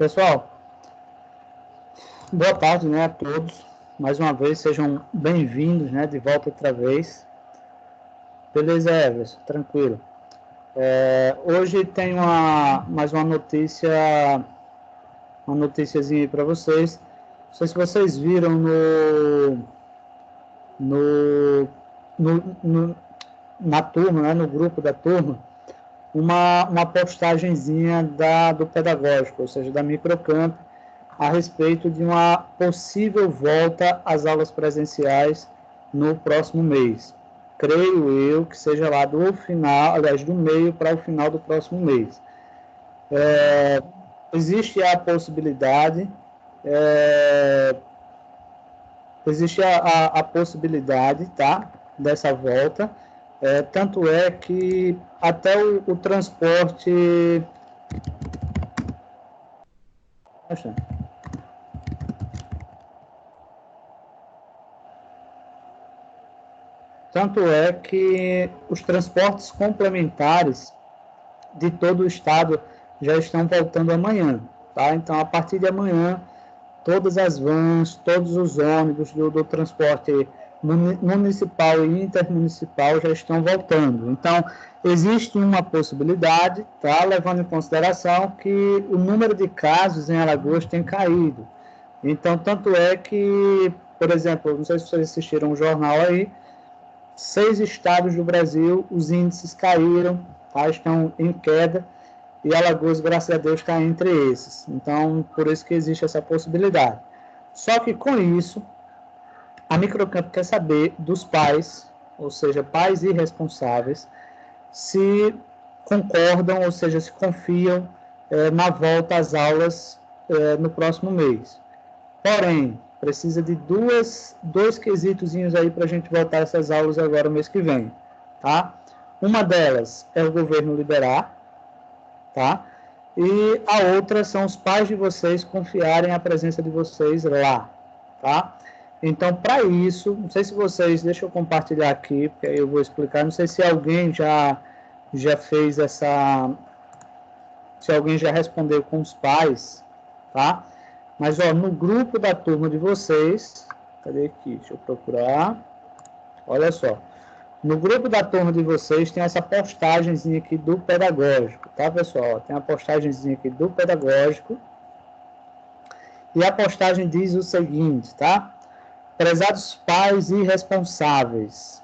Pessoal, boa tarde, né, a todos. Mais uma vez, sejam bem-vindos, né, de volta outra vez. Beleza, Everson? Tranquilo. Hoje tem mais uma noticiazinha aí para vocês. Não sei se vocês viram no, na turma, né, no grupo da turma, uma postagenzinha do pedagógico, ou seja, da Microcamp, a respeito de uma possível volta às aulas presenciais no próximo mês. Creio eu que seja lá do final, aliás, do meio para o final do próximo mês. Existe a possibilidade, tá, dessa volta. Tanto é que até o transporte... Tanto é que os transportes complementares de todo o estado já estão voltando amanhã, tá? Então, a partir de amanhã, todas as vans, todos os ônibus do transporte municipal e intermunicipal já estão voltando. Então, existe uma possibilidade, tá? Levando em consideração que o número de casos em Alagoas tem caído. Então, tanto é que, por exemplo, não sei se vocês assistiram um jornal aí, 6 estados do Brasil, os índices caíram, tá? Estão em queda, e Alagoas, graças a Deus, está entre esses. Então, por isso que existe essa possibilidade. Só que com isso, a Microcamp quer saber dos pais, ou seja, pais irresponsáveis, se concordam, ou seja, se confiam na volta às aulas no próximo mês. Porém, precisa de dois quesitozinhos aí para a gente voltar essas aulas agora no mês que vem, tá? Uma delas é o governo liberar, tá? E a outra são os pais de vocês confiarem a presença de vocês lá, tá? Então, para isso, não sei se vocês, deixa eu compartilhar aqui, porque aí eu vou explicar, não sei se alguém já fez se alguém já respondeu com os pais, tá? Mas, ó, no grupo da turma de vocês, cadê aqui? Deixa eu procurar. Olha só. No grupo da turma de vocês tem essa postagenzinha aqui do pedagógico, tá, pessoal? Tem a postagenzinha aqui do pedagógico. E a postagem diz o seguinte, tá? Prezados pais e responsáveis,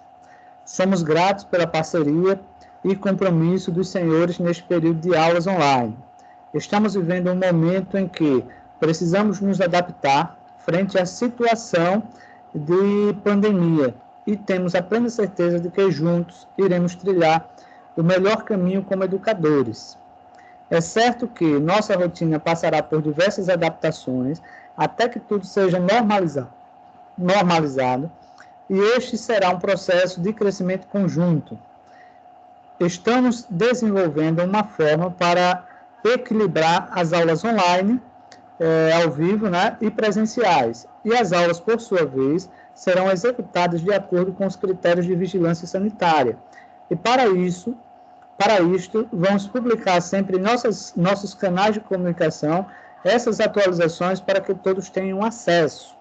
somos gratos pela parceria e compromisso dos senhores neste período de aulas online. Estamos vivendo um momento em que precisamos nos adaptar frente à situação de pandemia e temos a plena certeza de que juntos iremos trilhar o melhor caminho como educadores. É certo que nossa rotina passará por diversas adaptações até que tudo seja normalizado e este será um processo de crescimento conjunto. Estamos desenvolvendo uma forma para equilibrar as aulas online ao vivo, né, e presenciais. E as aulas, por sua vez, serão executadas de acordo com os critérios de vigilância sanitária. E para isto, vamos publicar sempre em nossos canais de comunicação essas atualizações para que todos tenham acesso.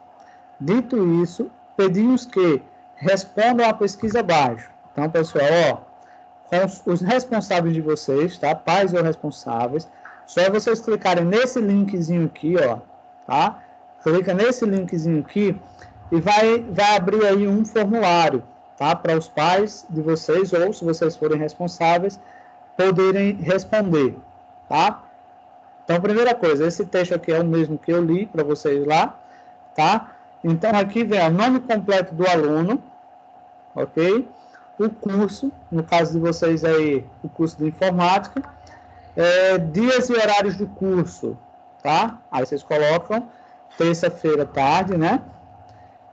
Dito isso, pedimos que respondam à pesquisa abaixo. Então, pessoal, ó, com os responsáveis de vocês, tá? Pais ou responsáveis, só vocês clicarem nesse linkzinho aqui, ó, tá? Clica nesse linkzinho aqui e vai abrir aí um formulário, tá? Para os pais de vocês, ou se vocês forem responsáveis, poderem responder, tá? Então, primeira coisa, esse texto aqui é o mesmo que eu li para vocês lá, tá? Então, aqui vem o nome completo do aluno, ok? O curso, no caso de vocês aí, o curso de informática, dias e horários do curso, tá? Aí vocês colocam terça-feira tarde, né?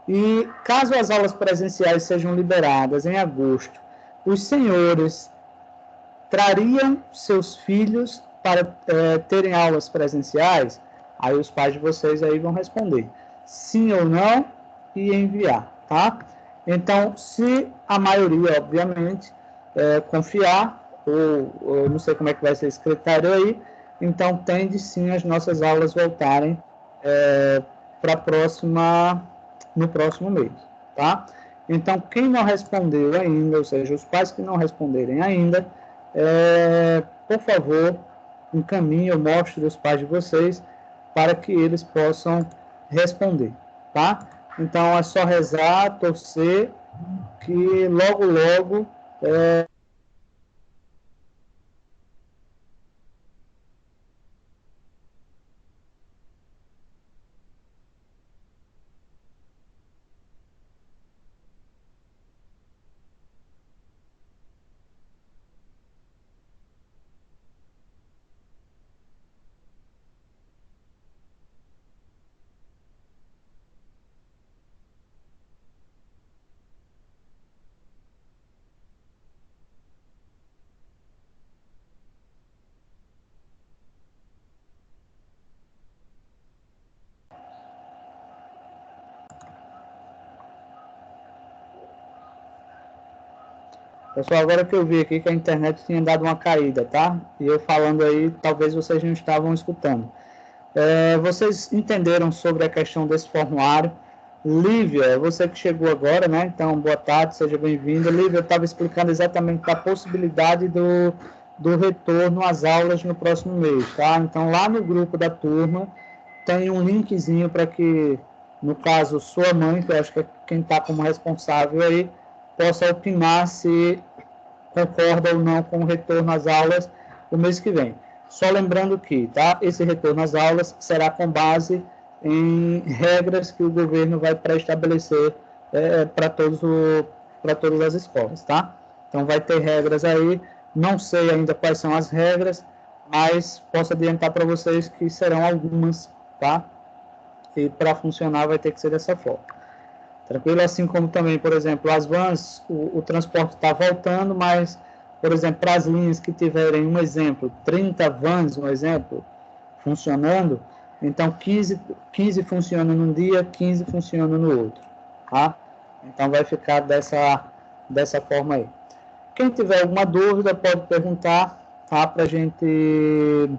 E caso as aulas presenciais sejam liberadas em agosto, os senhores trariam seus filhos para terem aulas presenciais? Aí os pais de vocês aí vão responder sim ou não e enviar, tá? Então, se a maioria, obviamente, confiar, ou não sei como é que vai ser esse critério aí, então tende sim as nossas aulas voltarem no próximo mês, tá? Então, quem não respondeu ainda, ou seja, os pais que não responderem ainda, por favor, encaminhe ou mostre os pais de vocês para que eles possam responder, tá? Então, é só rezar, torcer, que logo, logo Pessoal, agora que eu vi aqui que a internet tinha dado uma caída, tá? E eu falando aí, talvez vocês não estavam escutando. Vocês entenderam sobre a questão desse formulário? Lívia, você que chegou agora, né? Então, boa tarde, seja bem-vinda. Lívia, eu estava explicando exatamente a possibilidade do retorno às aulas no próximo mês, tá? Então, lá no grupo da turma, tem um linkzinho para que, no caso, sua mãe, que eu acho que é quem está como responsável aí, possa opinar se concorda ou não com o retorno às aulas o mês que vem. Só lembrando que, tá, esse retorno às aulas será com base em regras que o governo vai pré-estabelecer para todas as escolas, tá? Então vai ter regras aí, não sei ainda quais são as regras, mas posso adiantar para vocês que serão algumas, tá? E para funcionar vai ter que ser dessa forma. Tranquilo? Assim como também, por exemplo, as vans, o transporte está voltando, mas, por exemplo, para as linhas que tiverem, um exemplo, 30 vans, um exemplo, funcionando, então 15 funciona num dia, 15 funciona no outro, tá? Então vai ficar dessa forma aí. Quem tiver alguma dúvida pode perguntar, tá? Para gente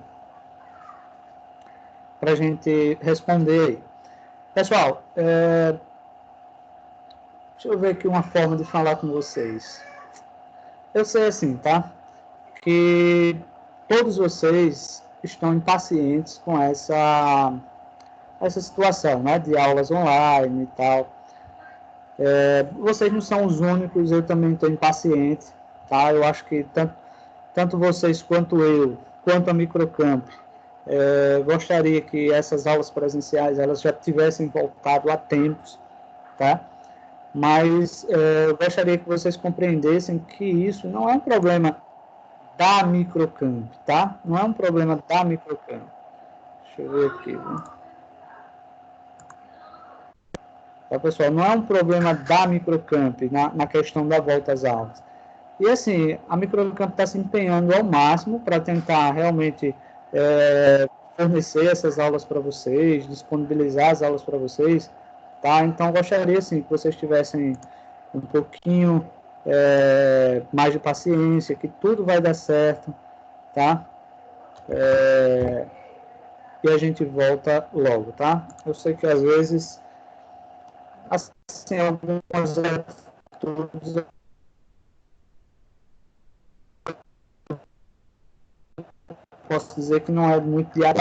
responder aí. Pessoal, deixa eu ver aqui uma forma de falar com vocês. Eu sei assim, tá? Que todos vocês estão impacientes com essa situação, né? De aulas online e tal. Vocês não são os únicos, eu também estou impaciente, tá? Eu acho que tanto vocês quanto eu, quanto a Microcamp, gostaria que essas aulas presenciais elas já tivessem voltado há tempos, tá? Mas eu gostaria que vocês compreendessem que isso não é um problema da Microcamp, tá? Não é um problema da Microcamp. Deixa eu ver aqui, viu? Tá, pessoal? Não é um problema da Microcamp na questão da volta às aulas. E assim, a Microcamp está se empenhando ao máximo para tentar realmente fornecer essas aulas para vocês, disponibilizar as aulas para vocês, tá? Então, gostaria, assim, que vocês tivessem um pouquinho mais de paciência, que tudo vai dar certo, tá? E a gente volta logo, tá? Eu sei que às vezes, assim, algumas atitudes posso dizer que não é muito diário.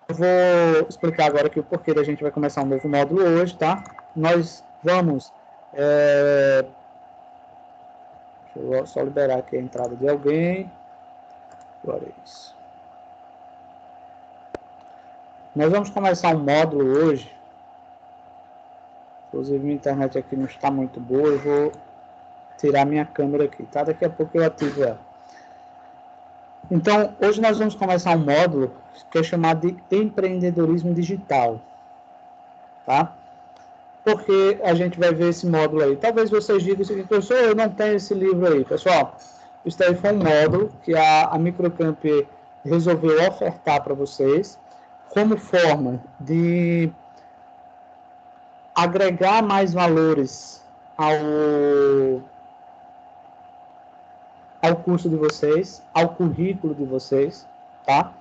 Eu vou explicar agora aqui o porquê da gente vai começar um novo módulo hoje, tá? Nós vamos... deixa eu só liberar aqui a entrada de alguém. Agora é isso. Nós vamos começar um módulo hoje. Inclusive, minha internet aqui não está muito boa. Eu vou tirar minha câmera aqui, tá? Daqui a pouco eu ativo ela. Então, hoje nós vamos começar um módulo que é chamado de empreendedorismo digital, tá? Porque a gente vai ver esse módulo aí. Talvez vocês digam o seguinte, professor, eu não tenho esse livro aí. Pessoal, isso aí foi um módulo que a Microcamp resolveu ofertar para vocês como forma de agregar mais valores ao curso de vocês, ao currículo de vocês, tá?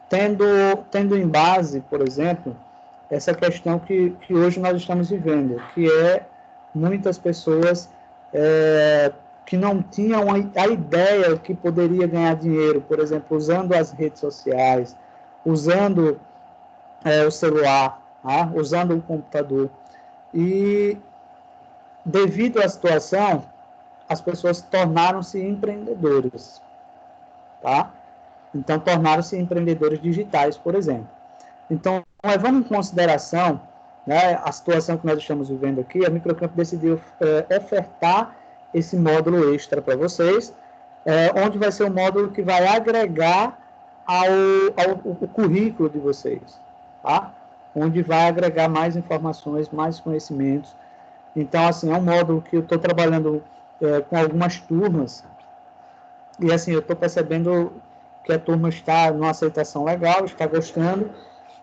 tendo em base, por exemplo, essa questão que hoje nós estamos vivendo, que é muitas pessoas que não tinham a ideia que poderia ganhar dinheiro, por exemplo, usando as redes sociais, usando o celular, tá? Usando o computador. E, devido à situação, as pessoas tornaram-se empreendedores, tá? Então, tornaram-se empreendedores digitais, por exemplo. Então, levando em consideração, né, a situação que nós estamos vivendo aqui, a Microcamp decidiu ofertar esse módulo extra para vocês, onde vai ser um módulo que vai agregar ao currículo de vocês, tá? Onde vai agregar mais informações, mais conhecimentos. Então, assim, é um módulo que eu estou trabalhando com algumas turmas, e assim, eu estou percebendo que a turma está numa aceitação legal, está gostando,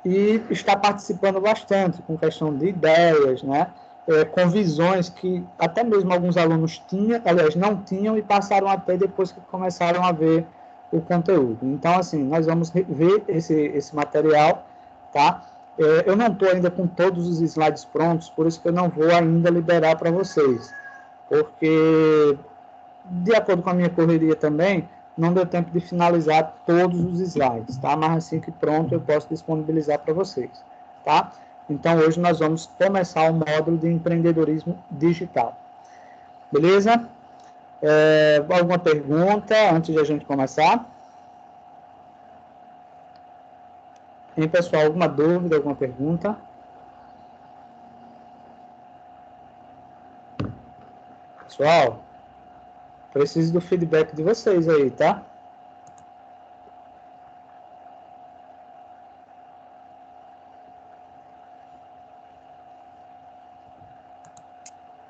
e está participando bastante com questão de ideias, né? Com visões que até mesmo alguns alunos tinham, aliás, não tinham e passaram a ter depois que começaram a ver o conteúdo. Então, assim, nós vamos ver esse material, tá? Eu não estou ainda com todos os slides prontos, por isso que eu não vou ainda liberar para vocês, porque, de acordo com a minha correria também, não deu tempo de finalizar todos os slides, tá? Mas assim que pronto, eu posso disponibilizar para vocês, tá? Então, hoje nós vamos começar o módulo de empreendedorismo digital. Beleza? Alguma pergunta antes de a gente começar? Tem, pessoal, alguma dúvida, alguma pergunta? Pessoal, preciso do feedback de vocês aí, tá?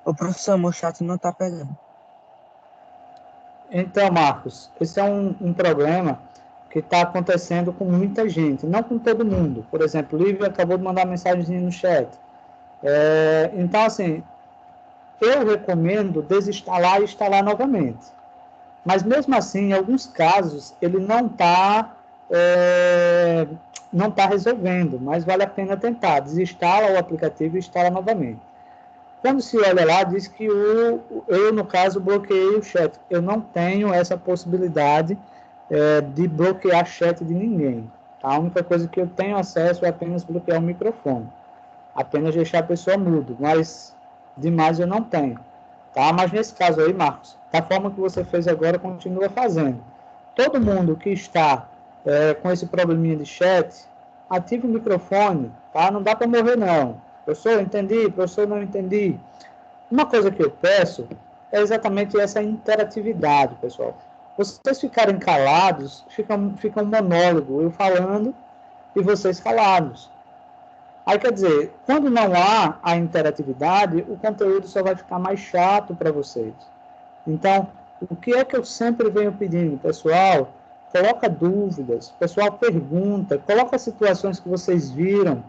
Ô, professor, meu chat não tá pegando. Então, Marcos, esse é um problema que está acontecendo com muita gente, não com todo mundo. Por exemplo, o Lívia acabou de mandar mensagem no chat. Então, assim, eu recomendo desinstalar e instalar novamente. Mas, mesmo assim, em alguns casos, ele não está resolvendo, mas vale a pena tentar. Desinstala o aplicativo e instala novamente. Quando se olha lá, diz que eu, no caso, bloqueei o chat. Eu não tenho essa possibilidade de bloquear chat de ninguém. Tá? A única coisa que eu tenho acesso é apenas bloquear o microfone. Apenas deixar a pessoa muda, mas demais eu não tenho. Tá? Mas nesse caso aí, Marcos, da forma que você fez agora, continua fazendo. Todo mundo que está com esse probleminha de chat, ative o microfone, tá? Não dá para morrer, não. Professor, entendi, professor, não entendi. Uma coisa que eu peço é exatamente essa interatividade, pessoal. Vocês ficarem calados, fica um monólogo, eu falando e vocês calados. Aí, quer dizer, quando não há a interatividade, o conteúdo só vai ficar mais chato para vocês. Então, o que é que eu sempre venho pedindo, pessoal? Coloca dúvidas, pessoal pergunta, coloca situações que vocês viram,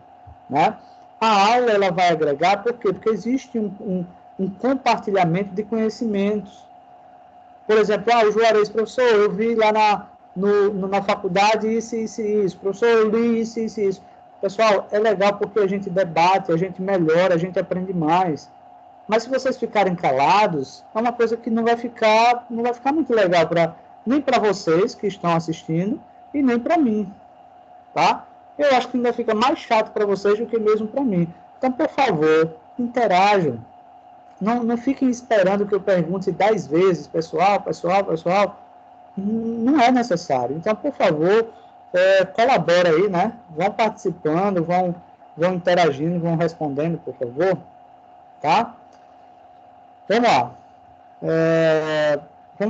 né? A aula ela vai agregar, por quê? Porque existe um compartilhamento de conhecimentos. Por exemplo, o Juarez, professor, eu vi lá na faculdade isso, isso e isso. Professor, eu li isso, isso e isso. Pessoal, é legal porque a gente debate, a gente melhora, a gente aprende mais. Mas se vocês ficarem calados, é uma coisa que não vai ficar muito legal nem para vocês que estão assistindo e nem para mim, tá? Eu acho que ainda fica mais chato para vocês do que mesmo para mim. Então, por favor, interajam. Não fiquem esperando que eu pergunte 10 vezes, pessoal. Não é necessário. Então, por favor, colabora aí, né? Vão participando, vão interagindo, vão respondendo, por favor. Tá? Vamos lá.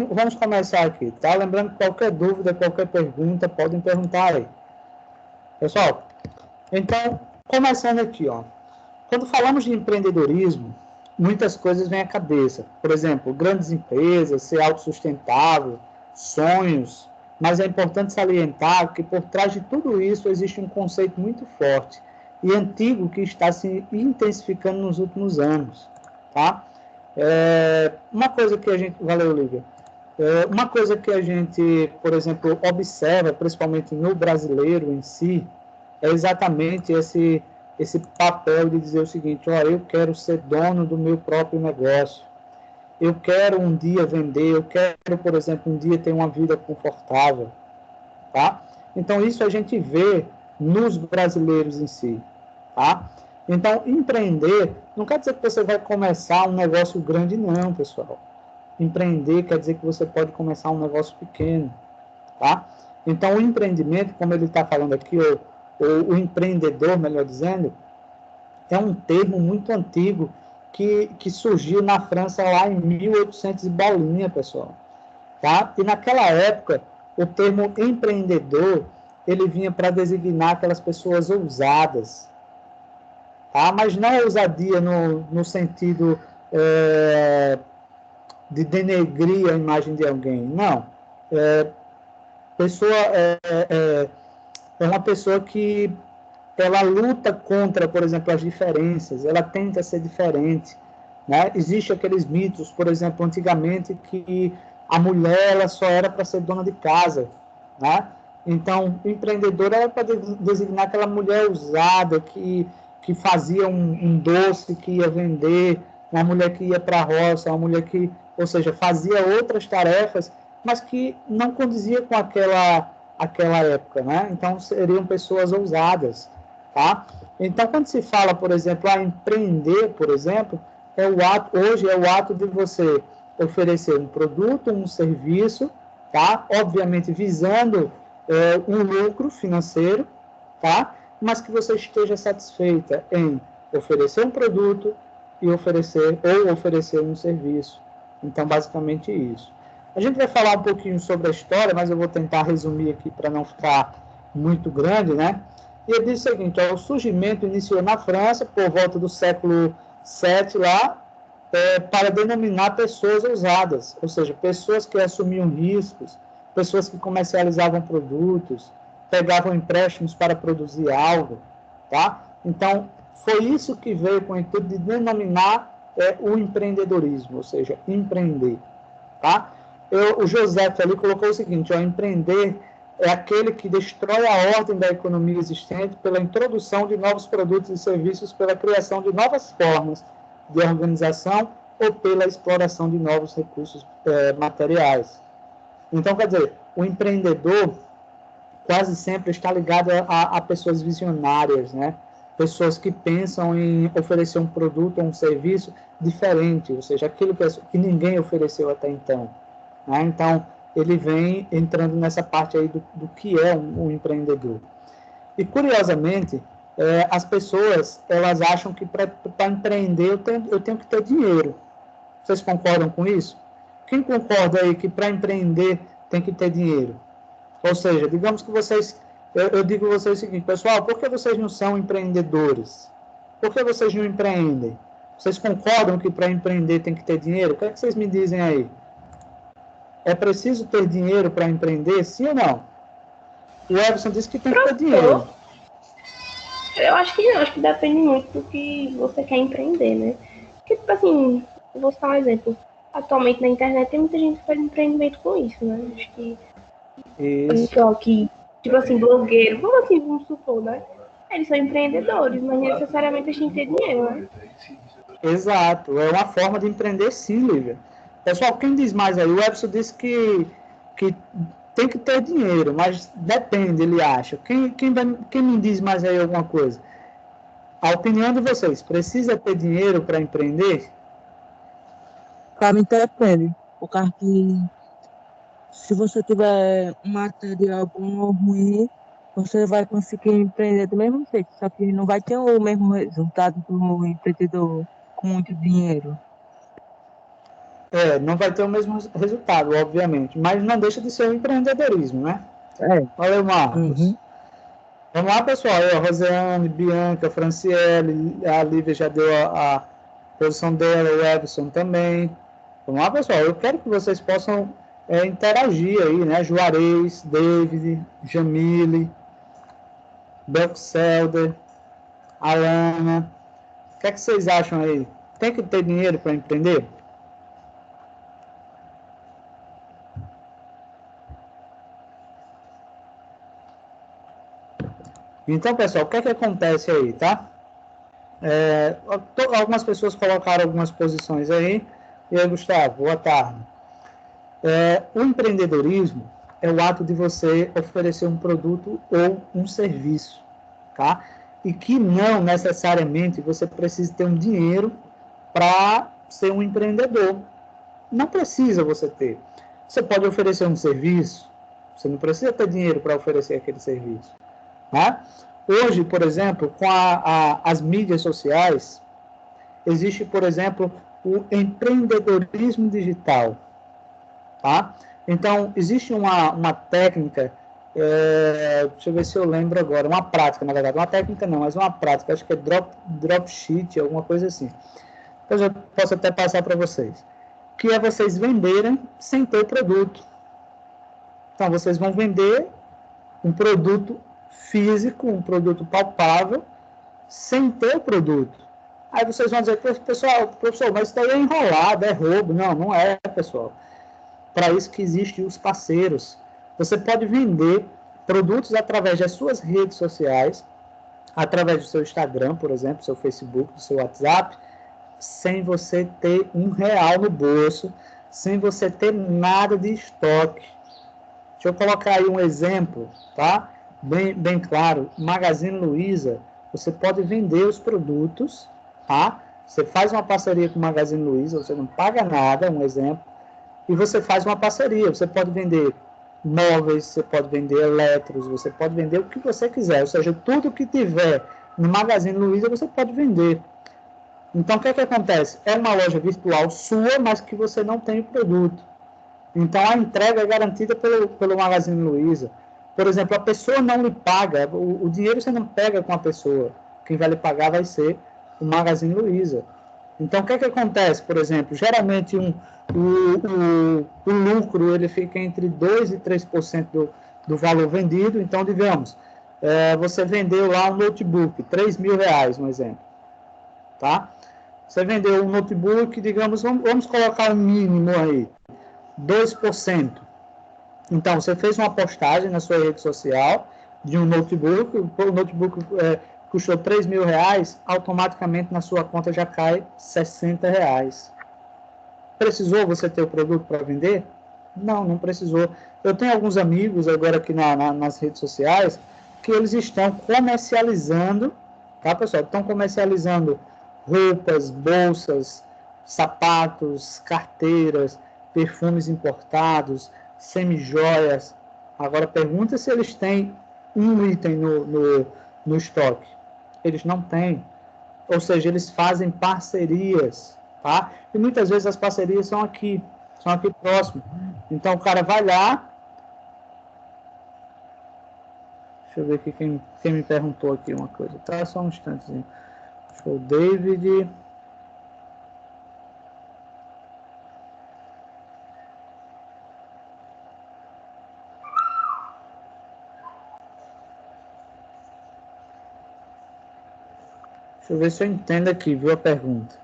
Vamos começar aqui, tá? Lembrando que qualquer dúvida, qualquer pergunta, podem perguntar aí. Pessoal, então, começando aqui, ó. Quando falamos de empreendedorismo, muitas coisas vêm à cabeça. Por exemplo, grandes empresas, ser autossustentável, sonhos. Mas é importante salientar que por trás de tudo isso existe um conceito muito forte e antigo que está se intensificando nos últimos anos, tá? Uma coisa que a gente... Valeu, Lívia. Uma coisa que a gente, por exemplo, observa, principalmente no brasileiro em si, é exatamente esse papel de dizer o seguinte: ó, eu quero ser dono do meu próprio negócio, eu quero um dia vender, eu quero, por exemplo, um dia ter uma vida confortável, tá? Então, isso a gente vê nos brasileiros em si, tá? Então, empreender não quer dizer que você vai começar um negócio grande, não, pessoal. Empreender quer dizer que você pode começar um negócio pequeno, tá? Então, o empreendimento, como ele está falando aqui, o empreendedor, melhor dizendo, é um termo muito antigo que surgiu na França lá em 1800 e bolinha, pessoal. Tá? E naquela época, o termo empreendedor, ele vinha para designar aquelas pessoas ousadas, tá? Mas não ousadia no sentido de denegrir a imagem de alguém, não. Pessoa é uma pessoa que ela luta contra, por exemplo, as diferenças, ela tenta ser diferente, né? Existe aqueles mitos, por exemplo, antigamente que a mulher ela só era para ser dona de casa, né? Então, empreendedora era para designar aquela mulher ousada que fazia um doce que ia vender, uma mulher que ia para a roça, uma mulher que, ou seja, fazia outras tarefas, mas que não condizia com aquela época, né? Então, seriam pessoas ousadas, tá? Então, quando se fala, por exemplo, empreender, por exemplo, hoje é o ato de você oferecer um produto, um serviço, tá? Obviamente visando um lucro financeiro, tá? Mas que você esteja satisfeita em oferecer um produto e oferecer um serviço. Então, basicamente isso. A gente vai falar um pouquinho sobre a história, mas eu vou tentar resumir aqui para não ficar muito grande, né? E ele diz o seguinte: ó, o surgimento iniciou na França por volta do século VII lá, para denominar pessoas ousadas, ou seja, pessoas que assumiam riscos, pessoas que comercializavam produtos, pegavam empréstimos para produzir algo, tá? Então, foi isso que veio com o intuito de denominar o empreendedorismo, ou seja, empreender, tá? O José ali colocou o seguinte: ó, empreender é aquele que destrói a ordem da economia existente pela introdução de novos produtos e serviços, pela criação de novas formas de organização ou pela exploração de novos recursos materiais. Então, quer dizer, o empreendedor quase sempre está ligado a pessoas visionárias, né? Pessoas que pensam em oferecer um produto ou um serviço diferente, ou seja, aquilo que ninguém ofereceu até então, né? Então, ele vem entrando nessa parte aí do que é um empreendedor. E, curiosamente, as pessoas, elas acham que para empreender eu tenho que ter dinheiro. Vocês concordam com isso? Quem concorda aí que para empreender tem que ter dinheiro? Ou seja, digamos que vocês... Eu digo a vocês o seguinte: pessoal, por que vocês não são empreendedores? Por que vocês não empreendem? Vocês concordam que para empreender tem que ter dinheiro? O que é que vocês me dizem aí? É preciso ter dinheiro para empreender, sim ou não? O Everson disse que tem que ter dinheiro. Eu acho que não, acho que depende muito do que você quer empreender, né? Porque, tipo assim, eu vou citar um exemplo. Atualmente na internet tem muita gente que faz empreendimento com isso, né? Acho que pessoal que, tipo assim, blogueiro, vamos supor, né? Eles são empreendedores, mas não necessariamente eles têm que ter dinheiro, né? Exato, é uma forma de empreender, sim, Lívia. Pessoal, quem diz mais aí? O Everson disse que tem que ter dinheiro, mas depende, ele acha. Quem me diz mais aí alguma coisa? A opinião de vocês: precisa ter dinheiro para empreender? Para mim depende. O cara que, se você tiver um material bom ou ruim, você vai conseguir empreender do mesmo jeito, só que não vai ter o mesmo resultado do empreendedor com muito dinheiro. Não vai ter o mesmo resultado, obviamente, mas não deixa de ser um empreendedorismo, né? Valeu, Marcos. Uhum. Vamos lá, pessoal. A Rosiane, Bianca, Franciele, a Lívia já deu a posição dela, o Everson também. Vamos lá, pessoal. Eu quero que vocês possam interagir aí, né? Juarez, David, Jamile, Belkselder, Alana. O que é que vocês acham aí? Tem que ter dinheiro para empreender? Então, pessoal, o que é que acontece aí, tá? Algumas pessoas colocaram algumas posições aí. E aí, Gustavo, boa tarde. O empreendedorismo é o ato de você oferecer um produto ou um serviço, tá? E que não necessariamente você precisa ter um dinheiro para ser um empreendedor. Não precisa você ter. Você pode oferecer um serviço, você não precisa ter dinheiro para oferecer aquele serviço. Né? Hoje, por exemplo, com as mídias sociais, existe, por exemplo, o empreendedorismo digital. Tá? Então, existe uma técnica, deixa eu ver se eu lembro agora, uma prática, na verdade, uma técnica não, mas uma prática, acho que é dropsheet, alguma coisa assim. Eu já posso até passar para vocês. Que é vocês venderem sem ter o produto. Então, vocês vão vender um produto físico, um produto palpável, sem ter o produto. Aí vocês vão dizer, pessoal, professor, mas isso daí é enrolado, é roubo. Não, não é, pessoal. Para isso que existem os parceiros. Você pode vender produtos através das suas redes sociais, através do seu Instagram, por exemplo, do seu Facebook, do seu WhatsApp, sem você ter R$1 no bolso, sem você ter nada de estoque. Deixa eu colocar aí um exemplo, tá? Bem claro. Magazine Luiza, você pode vender os produtos, tá? Você faz uma parceria com o Magazine Luiza, você não paga nada, um exemplo, e você faz uma parceria. Você pode vender móveis, você pode vender eletros, você pode vender o que você quiser, ou seja, tudo que tiver no Magazine Luiza você pode vender. Então, o que é que acontece? É uma loja virtual sua, mas que você não tem o produto. Então, a entrega é garantida pelo Magazine Luiza. Por exemplo, a pessoa não lhe paga, o dinheiro você não pega com a pessoa. Quem vai lhe pagar vai ser o Magazine Luiza. Então, o que é que acontece? Por exemplo, geralmente o lucro ele fica entre 2% e 3% do valor vendido. Então, digamos, você vendeu lá um notebook, R$3.000, um exemplo. Tá? Você vendeu um notebook, digamos, vamos colocar um mínimo aí, 2%. Então, você fez uma postagem na sua rede social de um notebook, o notebook custou R$3.000, automaticamente na sua conta já cai R$60. Precisou você ter o produto para vender? Não, não precisou. Eu tenho alguns amigos agora aqui nas redes sociais que eles estão comercializando, tá, pessoal? Estão comercializando roupas, bolsas, sapatos, carteiras, perfumes importados, semijoias. Agora, pergunta se eles têm um item no estoque. Eles não têm. Ou seja, eles fazem parcerias, tá? E muitas vezes as parcerias são aqui próximo. Então, o cara vai lá. Deixa eu ver aqui quem me perguntou aqui uma coisa. Tá, só um instantezinho. O David. Deixa eu ver se eu entendo aqui, viu, a pergunta.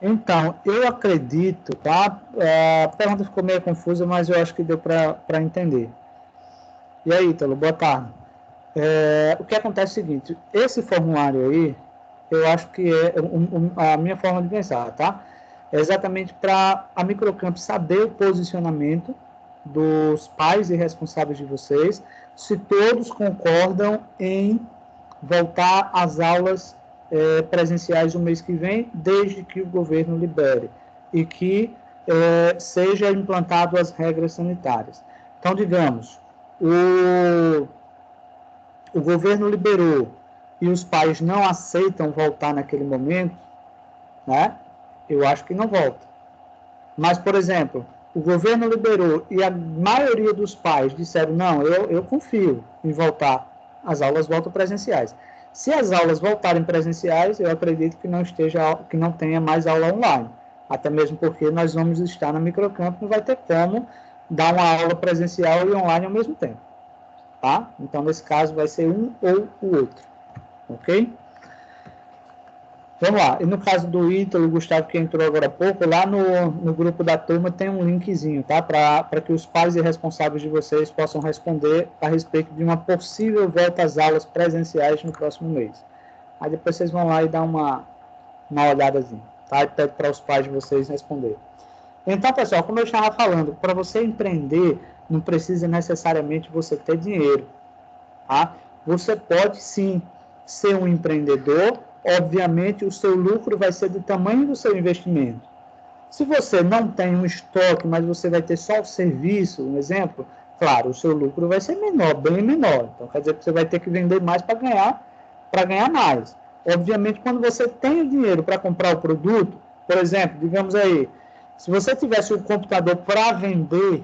Então, eu acredito, tá? A pergunta ficou meio confusa, mas eu acho que deu para entender. E aí, Ítalo, boa tarde. O que acontece é o seguinte, esse formulário aí, eu acho que é a minha forma de pensar, tá? É exatamente para a Microcamp saber o posicionamento dos pais e responsáveis de vocês, se todos concordam em voltar às aulas presenciais no mês que vem, desde que o governo libere e que seja implantado as regras sanitárias. Então, digamos, o governo liberou e os pais não aceitam voltar naquele momento, né? Eu acho que não volta. Mas, por exemplo, o governo liberou e a maioria dos pais disseram, não, eu confio em voltar, as aulas voltam presenciais. Se as aulas voltarem presenciais, eu acredito que não tenha mais aula online. Até mesmo porque nós vamos estar na Microcamp, não vai ter como dar uma aula presencial e online ao mesmo tempo. tá? Então, nesse caso, vai ser um ou o outro, ok? Vamos lá, e no caso do Ítalo, o Gustavo, que entrou agora há pouco, lá no grupo da turma tem um linkzinho, tá? Para que os pais e responsáveis de vocês possam responder a respeito de uma possível volta às aulas presenciais no próximo mês. Aí depois vocês vão lá e dá uma olhadazinha, tá? E pede para os pais de vocês responderem. Então, pessoal, como eu estava falando, para você empreender, não precisa necessariamente você ter dinheiro, tá? Você pode, sim, ser um empreendedor. Obviamente, o seu lucro vai ser do tamanho do seu investimento. Se você não tem um estoque, mas você vai ter só o serviço, um exemplo, claro, o seu lucro vai ser menor, bem menor. Então, quer dizer que você vai ter que vender mais para ganhar mais. Obviamente, quando você tem o dinheiro para comprar o produto, por exemplo, digamos aí, se você tivesse um computador para vender,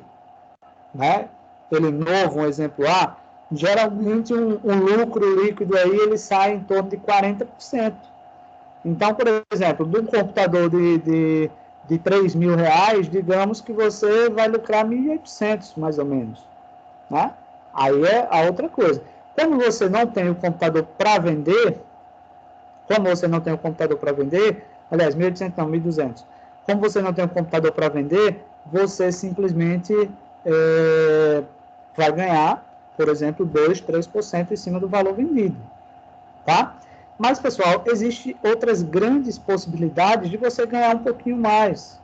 né, ele novo, um exemplo A, geralmente um lucro líquido aí ele sai em torno de 40%. Então, por exemplo, de um computador de R$ 3.000, digamos que você vai lucrar 1.800, mais ou menos, né? Aí é a outra coisa. Como você não tem o computador para vender, aliás, 1.800 não, 1.200. Como você não tem um computador para vender, você simplesmente vai ganhar, por exemplo, 2%, 3% em cima do valor vendido, tá? Mas, pessoal, existem outras grandes possibilidades de você ganhar um pouquinho mais.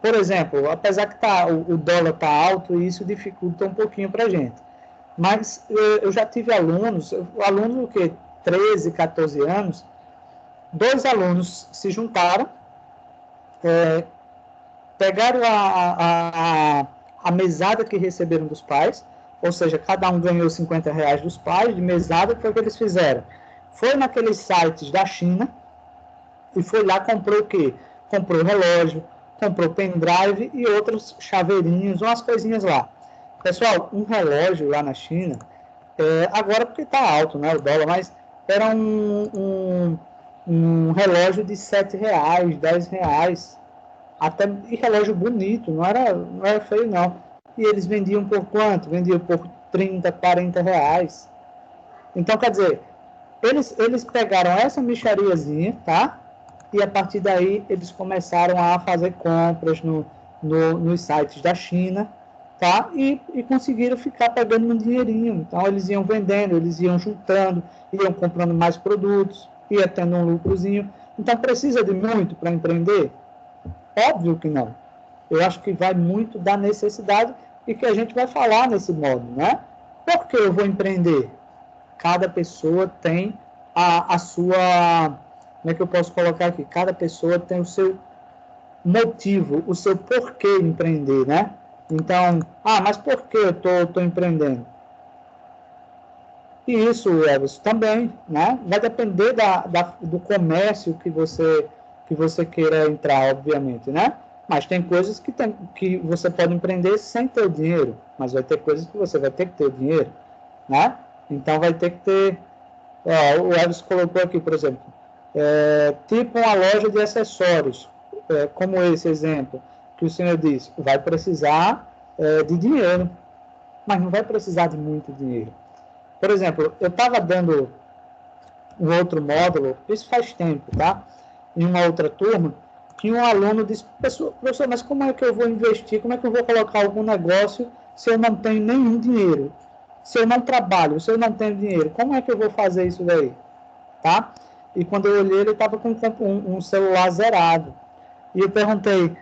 Por exemplo, apesar que o dólar está alto, e isso dificulta um pouquinho para a gente. Mas eu já tive alunos do que 13, 14 anos, 2 alunos se juntaram, pegaram a mesada que receberam dos pais, ou seja, cada um ganhou R$ 50 dos pais de mesada. Que foi o que eles fizeram? Foi naqueles sites da China e foi lá, comprou o quê? Comprou relógio, comprou pendrive e outros chaveirinhos, umas coisinhas lá. Pessoal, um relógio lá na China, agora porque está alto, né, o dólar, mas era um relógio de R$ 7, R$ 10, até e relógio bonito, não era feio não. E eles vendiam por quanto? Vendiam por 30, R$ 40. Então, quer dizer, eles pegaram essa mixariazinha, tá? E a partir daí eles começaram a fazer compras nos sites da China, tá? E conseguiram ficar pegando um dinheirinho. Então eles iam vendendo, eles iam juntando, iam comprando mais produtos, ia tendo um lucrozinho. Então precisa de muito para empreender? Óbvio que não. Eu acho que vai muito da necessidade e que a gente vai falar nesse modo, né? Por que eu vou empreender? Cada pessoa tem a sua... Como é que eu posso colocar aqui? Cada pessoa tem o seu motivo, o seu porquê empreender, né? Então, mas por que eu tô empreendendo? E isso, Everson, também, né? Vai depender do comércio que você queira entrar, obviamente, né? Mas tem coisas que você pode empreender sem ter o dinheiro, mas vai ter coisas que você vai ter que ter o dinheiro, né? Então vai ter que ter... o Everson colocou aqui, por exemplo, tipo uma loja de acessórios, como esse exemplo que o senhor disse, vai precisar de dinheiro, mas não vai precisar de muito dinheiro. Por exemplo, eu estava dando um outro módulo, isso faz tempo, tá? Em uma outra turma, que um aluno disse: professor, mas como é que eu vou investir, como é que eu vou colocar algum negócio se eu não tenho nenhum dinheiro? Se eu não trabalho, se eu não tenho dinheiro, como é que eu vou fazer isso daí? Tá? E quando eu olhei, ele estava com um celular zerado. E eu perguntei: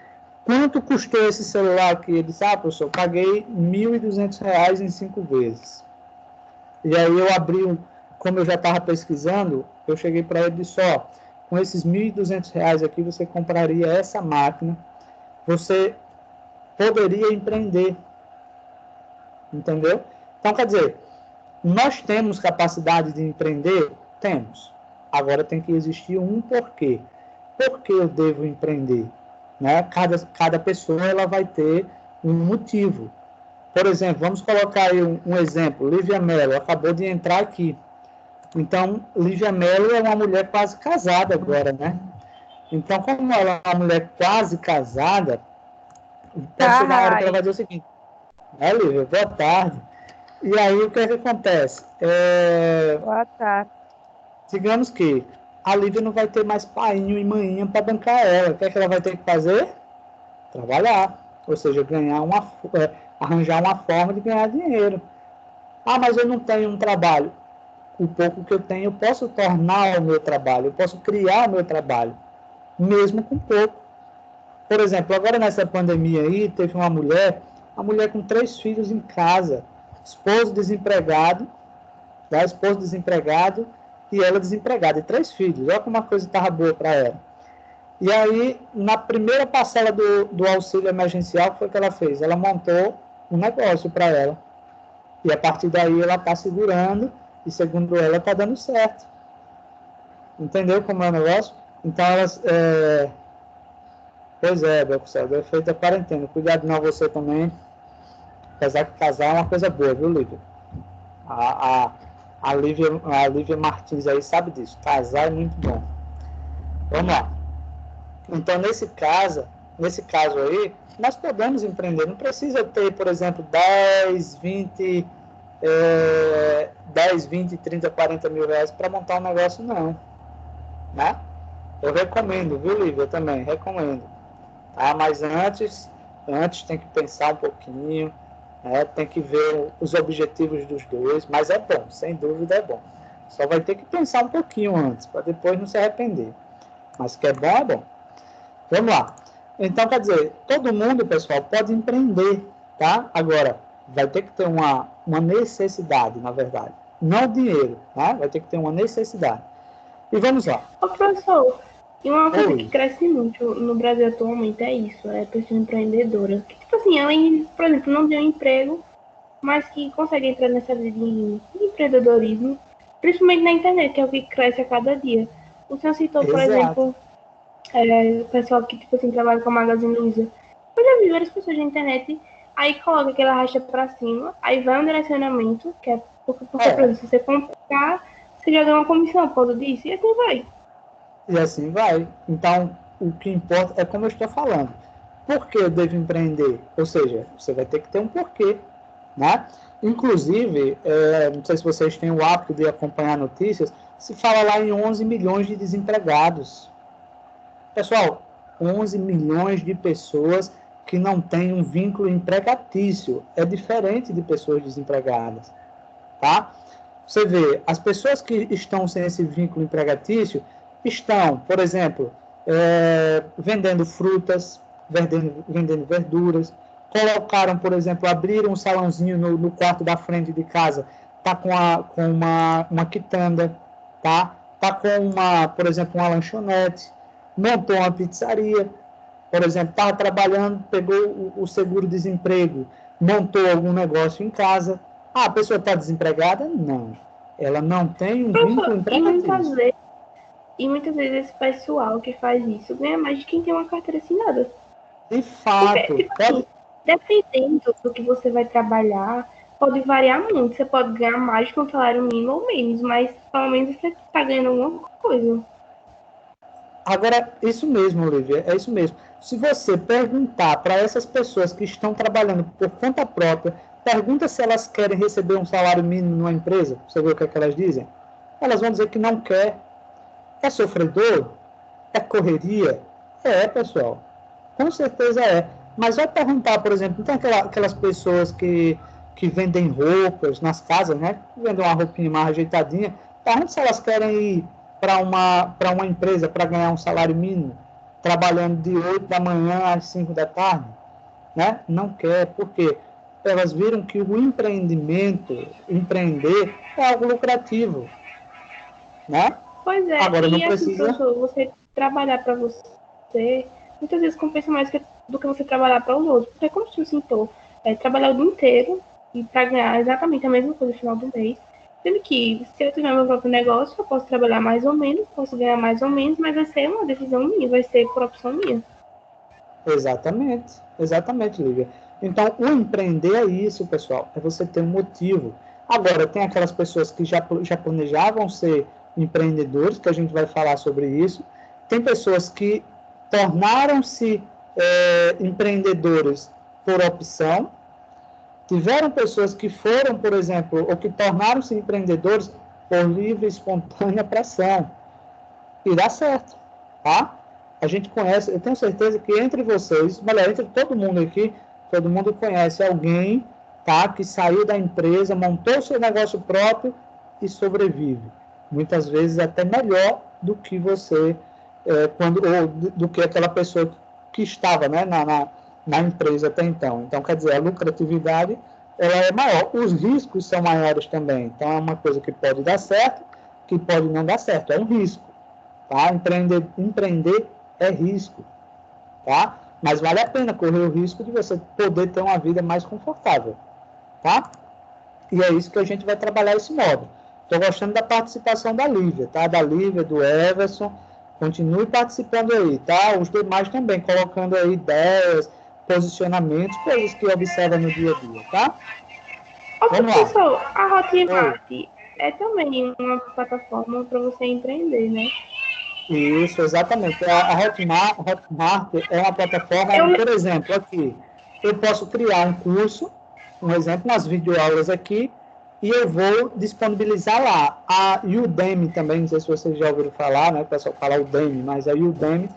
quanto custou esse celular aqui? Ele disse: professor, eu paguei R$ 1.200 em 5 vezes. E aí eu abri, como eu já estava pesquisando, eu cheguei para ele e disse: com esses R$ 1.200 aqui, você compraria essa máquina, você poderia empreender. Entendeu? Então, quer dizer, nós temos capacidade de empreender? Temos. Agora tem que existir um porquê. Por que eu devo empreender? Né? Cada pessoa ela vai ter um motivo. Por exemplo, vamos colocar aí um exemplo. Lívia Mello acabou de entrar aqui. Então, Lívia Mello é uma mulher quase casada agora, né? Então, como ela é uma mulher quase casada, pode chegar uma hora que ela vai dizer o seguinte: Lívia, boa tarde. E aí, o que é que acontece? Boa tarde. Digamos que a Lívia não vai ter mais painho e maninha para bancar ela. O que é que ela vai ter que fazer? Trabalhar. Ou seja, arranjar uma forma de ganhar dinheiro. Ah, mas eu não tenho um trabalho. O pouco que eu tenho, eu posso tornar o meu trabalho, eu posso criar o meu trabalho, mesmo com pouco. Por exemplo, agora nessa pandemia aí, teve uma mulher, a mulher com 3 filhos em casa, esposo desempregado, tá? Esposo desempregado e ela desempregada, e 3 filhos. Olha como uma coisa estava boa para ela. E aí, na primeira parcela do auxílio emergencial, o que foi que ela fez? Ela montou um negócio para ela. E a partir daí ela está segurando, e segundo ela, está dando certo. Entendeu como é o negócio? Então elas. Pois é, Belcel, é feito a quarentena. Cuidado não você também. Apesar que casar é uma coisa boa, viu, Lívia? A Lívia Martins aí sabe disso. Casar é muito bom. Vamos lá. Então, nesse caso aí, nós podemos empreender. Não precisa ter, por exemplo, 10, 20, 30, 40 mil reais para montar um negócio, não. Né? Eu recomendo, viu, Lívia? Eu também recomendo. Tá? Mas antes tem que pensar um pouquinho, né? Tem que ver os objetivos dos dois, mas é bom, sem dúvida é bom. Só vai ter que pensar um pouquinho antes, para depois não se arrepender. Mas que é bom, é bom. Vamos lá. Então, quer dizer, todo mundo, pessoal, pode empreender, tá? Agora, vai ter que ter uma necessidade, na verdade. Não dinheiro, tá? Vai ter que ter uma necessidade. E vamos lá. Ô, professor, e uma coisa que cresce muito no Brasil atualmente é isso, é a pessoa empreendedora. Que, tipo assim, ela, por exemplo, não tem um emprego, mas que consegue entrar nessa vida de empreendedorismo, principalmente na internet, que é o que cresce a cada dia. O senhor citou, por exemplo, o pessoal que, tipo assim, trabalha com a Magazine Luiza. Eu já vi várias pessoas na internet, aí coloca aquela racha pra cima, aí vai um direcionamento, que é porque por exemplo, se você comprar, você já ganha uma comissão por causa disso, e assim vai. E assim vai. Então, o que importa é como eu estou falando. Por que eu devo empreender? Ou seja, você vai ter que ter um porquê, né? Inclusive, não sei se vocês têm o hábito de acompanhar notícias, se fala lá em 11 milhões de desempregados. Pessoal, 11 milhões de pessoas que não têm um vínculo empregatício. É diferente de pessoas desempregadas, tá? Você vê, as pessoas que estão sem esse vínculo empregatício estão, por exemplo, vendendo frutas, vendendo verduras, colocaram, por exemplo, abriram um salãozinho no quarto da frente de casa, tá com uma quitanda, tá com por exemplo, uma lanchonete, montou uma pizzaria, por exemplo, estava trabalhando, pegou o seguro-desemprego, montou algum negócio em casa. Ah, a pessoa está desempregada? Não. Ela não tem um vínculo empregatício. E muitas vezes esse pessoal que faz isso ganha mais de quem tem uma carteira assinada. De fato. Porque, tipo assim, dependendo do que você vai trabalhar, pode variar muito. Você pode ganhar mais que um salário mínimo ou menos, mas pelo menos você está ganhando alguma coisa. Agora, isso mesmo, Olivia, é isso mesmo. Se você perguntar para essas pessoas que estão trabalhando por conta própria, pergunta se elas querem receber um salário mínimo numa empresa, você vê o que é que elas dizem? Elas vão dizer que não quer. É sofredor? É correria? É, pessoal. Com certeza é. Mas vai perguntar, por exemplo, não tem aquelas pessoas que vendem roupas nas casas, né? Vendem uma roupinha mais ajeitadinha. Pergunta se elas querem ir para uma empresa para ganhar um salário mínimo, trabalhando de 8 da manhã às 5 da tarde. Né? Não quer, porque elas viram que o empreender, é algo lucrativo. Né? Pois é, agora, não e assim, precisa... professor, você trabalhar para você, muitas vezes compensa mais do que você trabalhar para os outros. Porque, como o senhor citou, trabalhar o dia inteiro e para ganhar exatamente a mesma coisa no final do mês. Sendo que, se eu tiver meu próprio negócio, eu posso trabalhar mais ou menos, posso ganhar mais ou menos, mas vai ser uma decisão minha, vai ser por opção minha. Exatamente, Lívia. Então, o empreender é isso, pessoal, é você ter um motivo. Agora, tem aquelas pessoas que já planejavam ser empreendedores, que a gente vai falar sobre isso. Tem pessoas que tornaram-se empreendedores por opção. Tiveram pessoas que foram, por exemplo, ou que tornaram-se empreendedores por livre e espontânea pressão. E dá certo, tá? A gente conhece, eu tenho certeza que entre vocês, melhor, entre todo mundo aqui, todo mundo conhece alguém, tá? Que saiu da empresa, montou seu negócio próprio e sobrevive. Muitas vezes até melhor do que você, ou do que aquela pessoa que estava, né, na empresa até então. Então, quer dizer, a lucratividade ela é maior. Os riscos são maiores também. Então, é uma coisa que pode dar certo, que pode não dar certo. É um risco. Tá? Empreender é risco. Tá? Mas vale a pena correr o risco de você poder ter uma vida mais confortável. Tá? E é isso que a gente vai trabalhar esse modo. Estou gostando da participação da Lívia, tá? Da Lívia, do Everson. Continue participando aí, tá? Os demais também, colocando aí ideias, posicionamentos, coisas que observa no dia a dia, tá? Vamos lá. Pessoal, a Hotmart é também uma plataforma para você empreender, né? Isso, exatamente. A Hotmart é uma plataforma, por exemplo, aqui, eu posso criar um curso, um exemplo, nas videoaulas aqui, e eu vou disponibilizar lá. A Udemy também, não sei se vocês já ouviram falar, né? O pessoal fala Udemy, mas a Udemy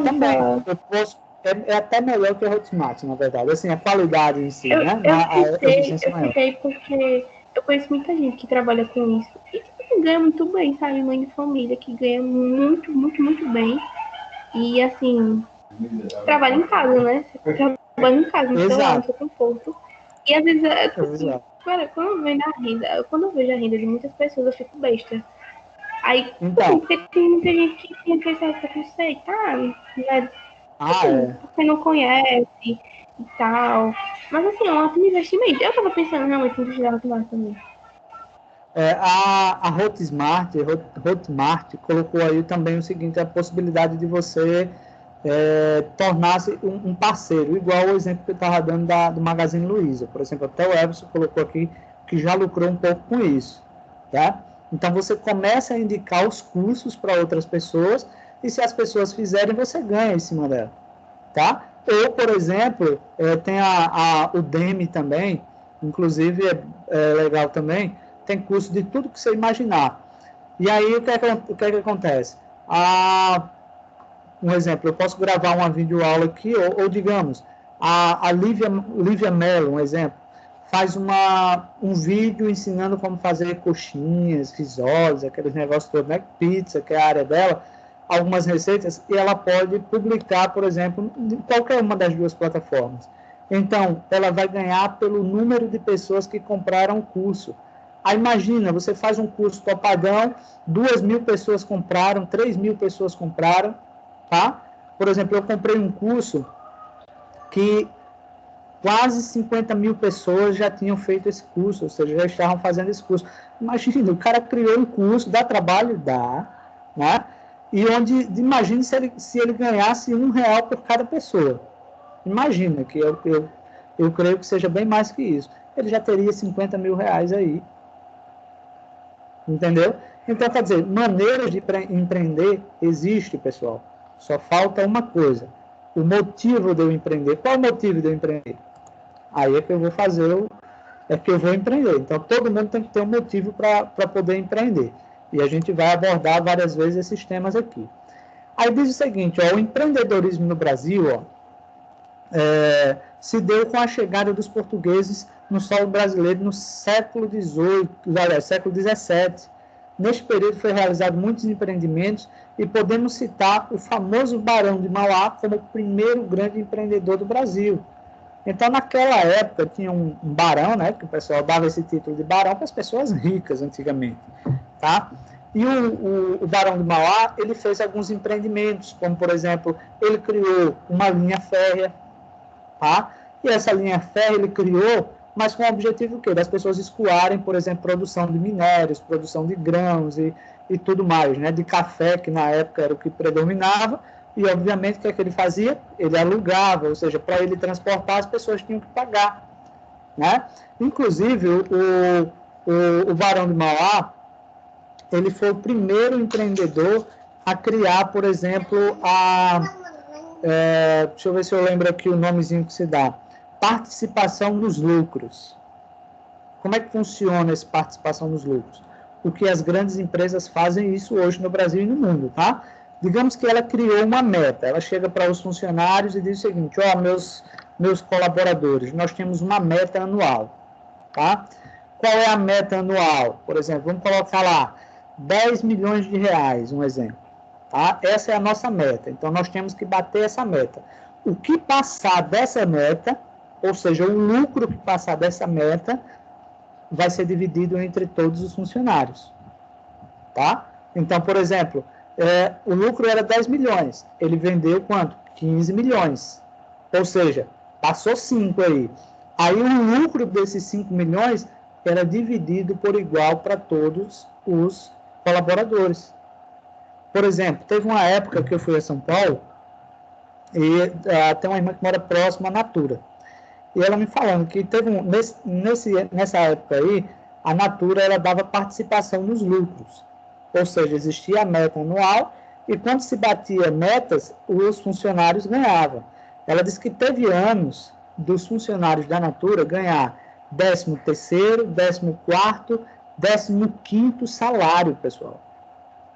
também. Eu posso, é até melhor que a Hotmart, na verdade. Assim, a qualidade em si, né? Eu fiquei porque eu conheço muita gente que trabalha com isso e que ganha muito bem, sabe? Mãe de família que ganha muito, muito, muito bem. E assim, trabalha em casa, né? Você trabalha em casa, no celular, no seu conforto. E às vezes, cara, quando eu vejo a renda de muitas pessoas, eu fico besta. Aí, então, porque tem muita gente que tem esse preconceito, né? Porque não conhece e tal. Mas assim, é um ótimo investimento. Eu tava pensando realmente em investir na Hotmart também. A Hotmart colocou aí também o seguinte, a possibilidade de você tornar-se um parceiro, igual o exemplo que eu estava dando do Magazine Luiza. Por exemplo, até o Everson colocou aqui que já lucrou um pouco com isso. Tá? Então, você começa a indicar os cursos para outras pessoas e se as pessoas fizerem, você ganha em cima dela. Tá? Ou, por exemplo, tem a Udemy também, inclusive é legal também, tem curso de tudo que você imaginar. E aí, o que é que acontece? Um exemplo, eu posso gravar uma videoaula aqui, ou digamos, a Lívia Mello, um exemplo, faz um vídeo ensinando como fazer coxinhas, risoles, aqueles negócios todos, né? Pizza, que é a área dela, algumas receitas, e ela pode publicar, por exemplo, em qualquer uma das duas plataformas. Então, ela vai ganhar pelo número de pessoas que compraram o curso. Aí imagina, você faz um curso topadão, 2.000 pessoas compraram, 3.000 pessoas compraram, tá? Por exemplo, eu comprei um curso que quase 50.000 pessoas já tinham feito esse curso, ou seja, já estavam fazendo esse curso. Imagina, o cara criou um curso, dá trabalho? Dá, né? E imagine se ele ganhasse R$1 por cada pessoa. Imagina, que eu creio que seja bem mais que isso. Ele já teria 50 mil reais aí. Entendeu? Então, quer dizer, maneiras de empreender existe, pessoal. Só falta uma coisa. O motivo de eu empreender. Qual é o motivo de eu empreender? Aí é que eu vou que eu vou empreender. Então, todo mundo tem que ter um motivo para poder empreender. E a gente vai abordar várias vezes esses temas aqui. Aí diz o seguinte, o empreendedorismo no Brasil, se deu com a chegada dos portugueses no solo brasileiro no século XVIII, século XVII. Neste período foi realizado muitos empreendimentos e podemos citar o famoso Barão de Mauá como o primeiro grande empreendedor do Brasil. Então, naquela época, tinha um barão, né, que o pessoal dava esse título de barão para as pessoas ricas antigamente. Tá? E o Barão de Mauá, ele fez alguns empreendimentos, como, por exemplo, ele criou uma linha férrea, tá? E essa linha férrea ele criou, mas com o objetivo o quê? Das pessoas escoarem, por exemplo, produção de minérios, produção de grãos e tudo mais, né? De café, que na época era o que predominava, e obviamente o que é que ele fazia? Ele alugava, ou seja, para ele transportar as pessoas tinham que pagar, né? Inclusive, o Barão de Mauá, ele foi o primeiro empreendedor a criar, por exemplo, deixa eu ver se eu lembro aqui o nomezinho que se dá. participação nos lucros. Como é que funciona essa participação nos lucros? O que as grandes empresas fazem isso hoje no Brasil e no mundo, tá? Digamos que ela criou uma meta, ela chega para os funcionários e diz o seguinte, ó, meus colaboradores, nós temos uma meta anual, tá? Qual é a meta anual? Por exemplo, vamos colocar lá, 10 milhões de reais, um exemplo, tá? Essa é a nossa meta, então nós temos que bater essa meta. O que passar dessa meta, ou seja, o lucro que passar dessa meta, vai ser dividido entre todos os funcionários, tá? Então, por exemplo, o lucro era 10 milhões, ele vendeu quanto? 15 milhões, ou seja, passou 5 aí. Aí o lucro desses 5 milhões era dividido por igual para todos os colaboradores. Por exemplo, teve uma época que eu fui a São Paulo e tem uma irmã que mora próxima à Natura. E ela me falando que teve nessa época aí, a Natura ela dava participação nos lucros. Ou seja, existia a meta anual e quando se batia metas, os funcionários ganhavam. Ela disse que teve anos dos funcionários da Natura ganhar 13º, 14º, 15º salário, pessoal.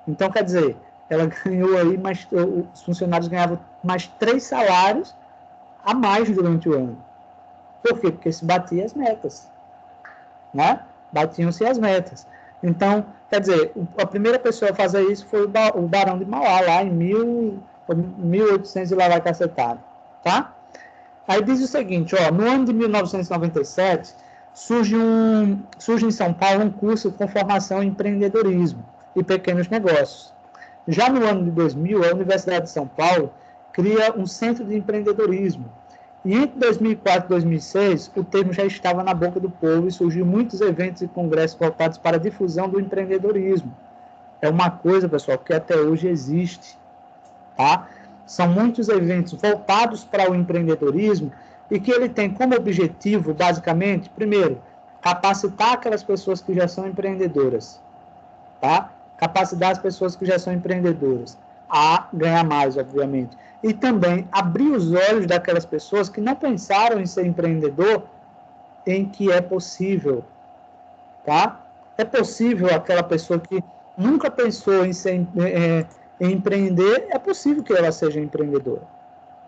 Então, quer dizer, ela ganhou aí, os funcionários ganhavam mais 3 salários a mais durante o ano. Por quê? Porque se batia as metas, né? Batiam-se as metas. Então, quer dizer, a primeira pessoa a fazer isso foi o Barão de Mauá, lá em 1800 e lá vai cacetado, tá? Aí diz o seguinte, ó, no ano de 1997, surge em São Paulo um curso com formação em empreendedorismo e pequenos negócios. Já no ano de 2000, a Universidade de São Paulo cria um centro de empreendedorismo. E entre 2004 e 2006, o termo já estava na boca do povo e surgiu muitos eventos e congressos voltados para a difusão do empreendedorismo. É uma coisa, pessoal, que até hoje existe, tá? São muitos eventos voltados para o empreendedorismo e que ele tem como objetivo, basicamente, primeiro, capacitar aquelas pessoas que já são empreendedoras, tá? Capacitar as pessoas que já são empreendedoras a ganhar mais, obviamente. E também abrir os olhos daquelas pessoas que não pensaram em ser empreendedor, em que é possível, tá? É possível aquela pessoa que nunca pensou em em empreender, é possível que ela seja empreendedora,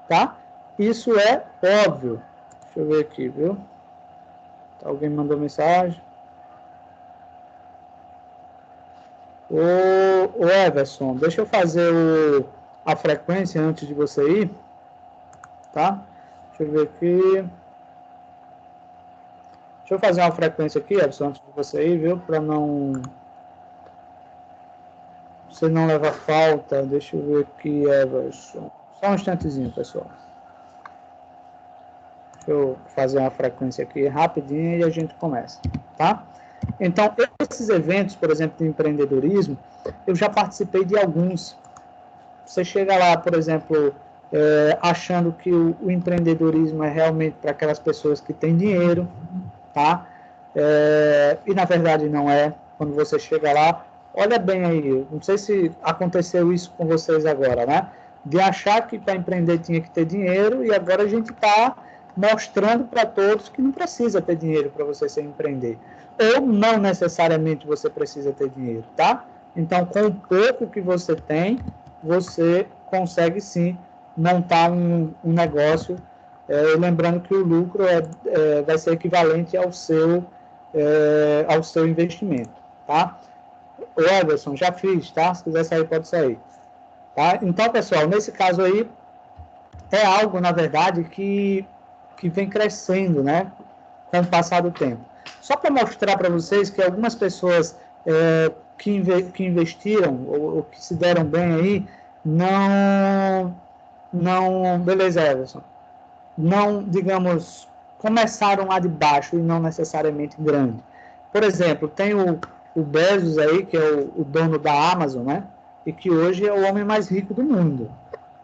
tá? Isso é óbvio. Deixa eu ver aqui, viu? Alguém mandou mensagem. Ô Everson, deixa eu fazer a frequência antes de você ir, tá? Deixa eu ver aqui. Deixa eu fazer uma frequência aqui, Everson, antes de você ir, viu? Para você não levar falta. Deixa eu ver aqui, Everson. Só um instantezinho, pessoal. Deixa eu fazer uma frequência aqui rapidinho e a gente começa, tá? Então, esses eventos, por exemplo, de empreendedorismo, eu já participei de alguns. Você chega lá, por exemplo, achando que o empreendedorismo é realmente para aquelas pessoas que têm dinheiro, tá? E na verdade não é. Quando você chega lá, olha bem aí, não sei se aconteceu isso com vocês agora, né? De achar que para empreender tinha que ter dinheiro e agora a gente está mostrando para todos que não precisa ter dinheiro para você se empreender. Ou não necessariamente você precisa ter dinheiro, tá? Então, com o pouco que você tem, você consegue sim montar um negócio, lembrando que o lucro vai ser equivalente ao seu investimento, tá? O Everson, já fiz, tá? Se quiser sair, pode sair. Tá? Então, pessoal, nesse caso aí, é algo, na verdade, que vem crescendo, né? Com o passar do tempo. Só para mostrar para vocês que algumas pessoas que investiram ou que se deram bem aí, beleza, Everson, não, digamos, começaram lá de baixo e não necessariamente grande. Por exemplo, tem o Bezos aí, que é o dono da Amazon, né? E que hoje é o homem mais rico do mundo.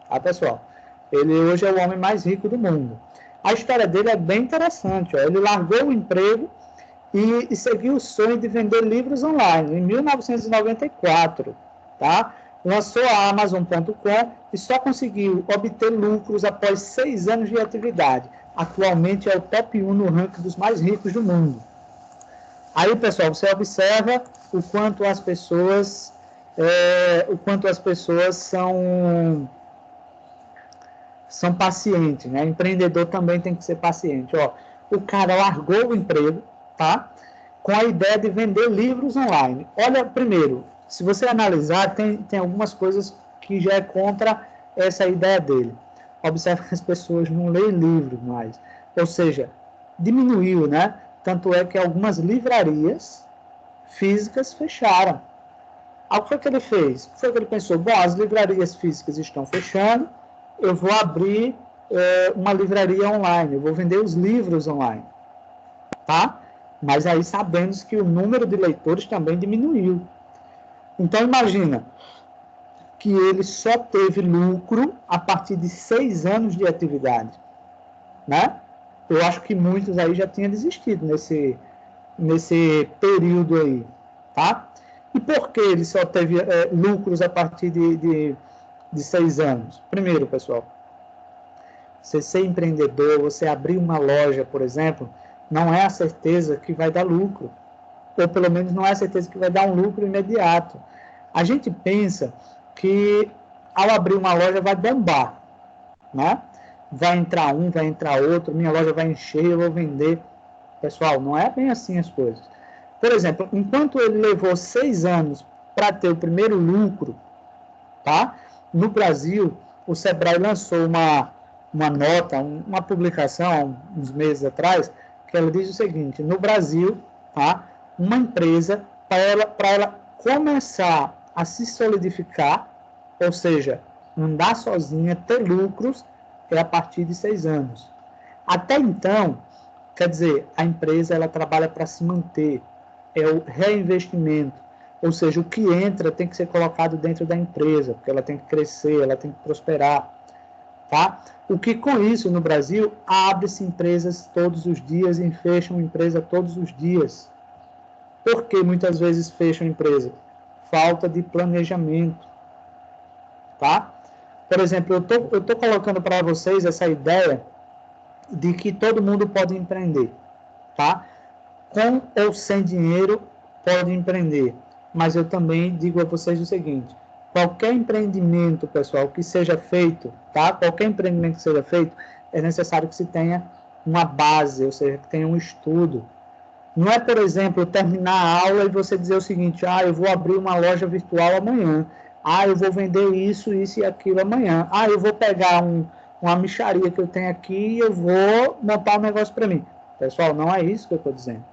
Tá, pessoal? Ele hoje é o homem mais rico do mundo. A história dele é bem interessante, ó. Ele largou o emprego e seguiu o sonho de vender livros online em 1994, tá? Lançou a Amazon.com e só conseguiu obter lucros após 6 anos de atividade. atualmente é o top 1 no ranking dos mais ricos do mundo. Aí, pessoal, você observa o quanto as pessoas são pacientes, né? Empreendedor também tem que ser paciente. Ó, o cara largou o emprego, tá? Com a ideia de vender livros online. Olha, primeiro, se você analisar, tem algumas coisas que já é contra essa ideia dele. Observe que as pessoas não leem livros mais. Ou seja, diminuiu, né? Tanto é que algumas livrarias físicas fecharam. O que foi que ele fez? O que foi que ele pensou? Bom, as livrarias físicas estão fechando, eu vou abrir uma livraria online, eu vou vender os livros online. Tá? Mas aí sabemos que o número de leitores também diminuiu. Então, imagina que ele só teve lucro a partir de 6 anos de atividade. Né? Eu acho que muitos aí já tinham desistido nesse período aí. Tá? E por que ele só teve lucros a partir de 6 anos? Primeiro, pessoal, você ser empreendedor, você abrir uma loja, por exemplo, não é a certeza que vai dar lucro. Ou pelo menos não é a certeza que vai dar um lucro imediato. A gente pensa que ao abrir uma loja vai bombar, né? Vai entrar um, vai entrar outro, minha loja vai encher, eu vou vender. Pessoal, não é bem assim as coisas. Por exemplo, enquanto ele levou 6 anos para ter o primeiro lucro, tá? No Brasil, o Sebrae lançou uma nota, uma publicação, uns meses atrás, que ela diz o seguinte: no Brasil, tá? Uma empresa, para ela começar a se solidificar, ou seja, andar sozinha, ter lucros, é a partir de 6 anos. Até então, quer dizer, a empresa ela trabalha para se manter, é o reinvestimento, ou seja, o que entra tem que ser colocado dentro da empresa, porque ela tem que crescer, ela tem que prosperar, tá? O que com isso, no Brasil, abre-se empresas todos os dias e fecham empresa todos os dias. Por que muitas vezes fecham empresa? Falta de planejamento, tá? Por exemplo, eu tô colocando para vocês essa ideia de que todo mundo pode empreender, tá? Com ou sem dinheiro pode empreender. Mas eu também digo a vocês o seguinte: qualquer empreendimento, pessoal, que seja feito, tá? Qualquer empreendimento que seja feito, é necessário que se tenha uma base, ou seja, que tenha um estudo. Não é, por exemplo, terminar a aula e você dizer o seguinte: eu vou abrir uma loja virtual amanhã. Eu vou vender isso, isso e aquilo amanhã. Eu vou pegar uma mixaria que eu tenho aqui e eu vou montar um negócio para mim. Pessoal, não é isso que eu estou dizendo.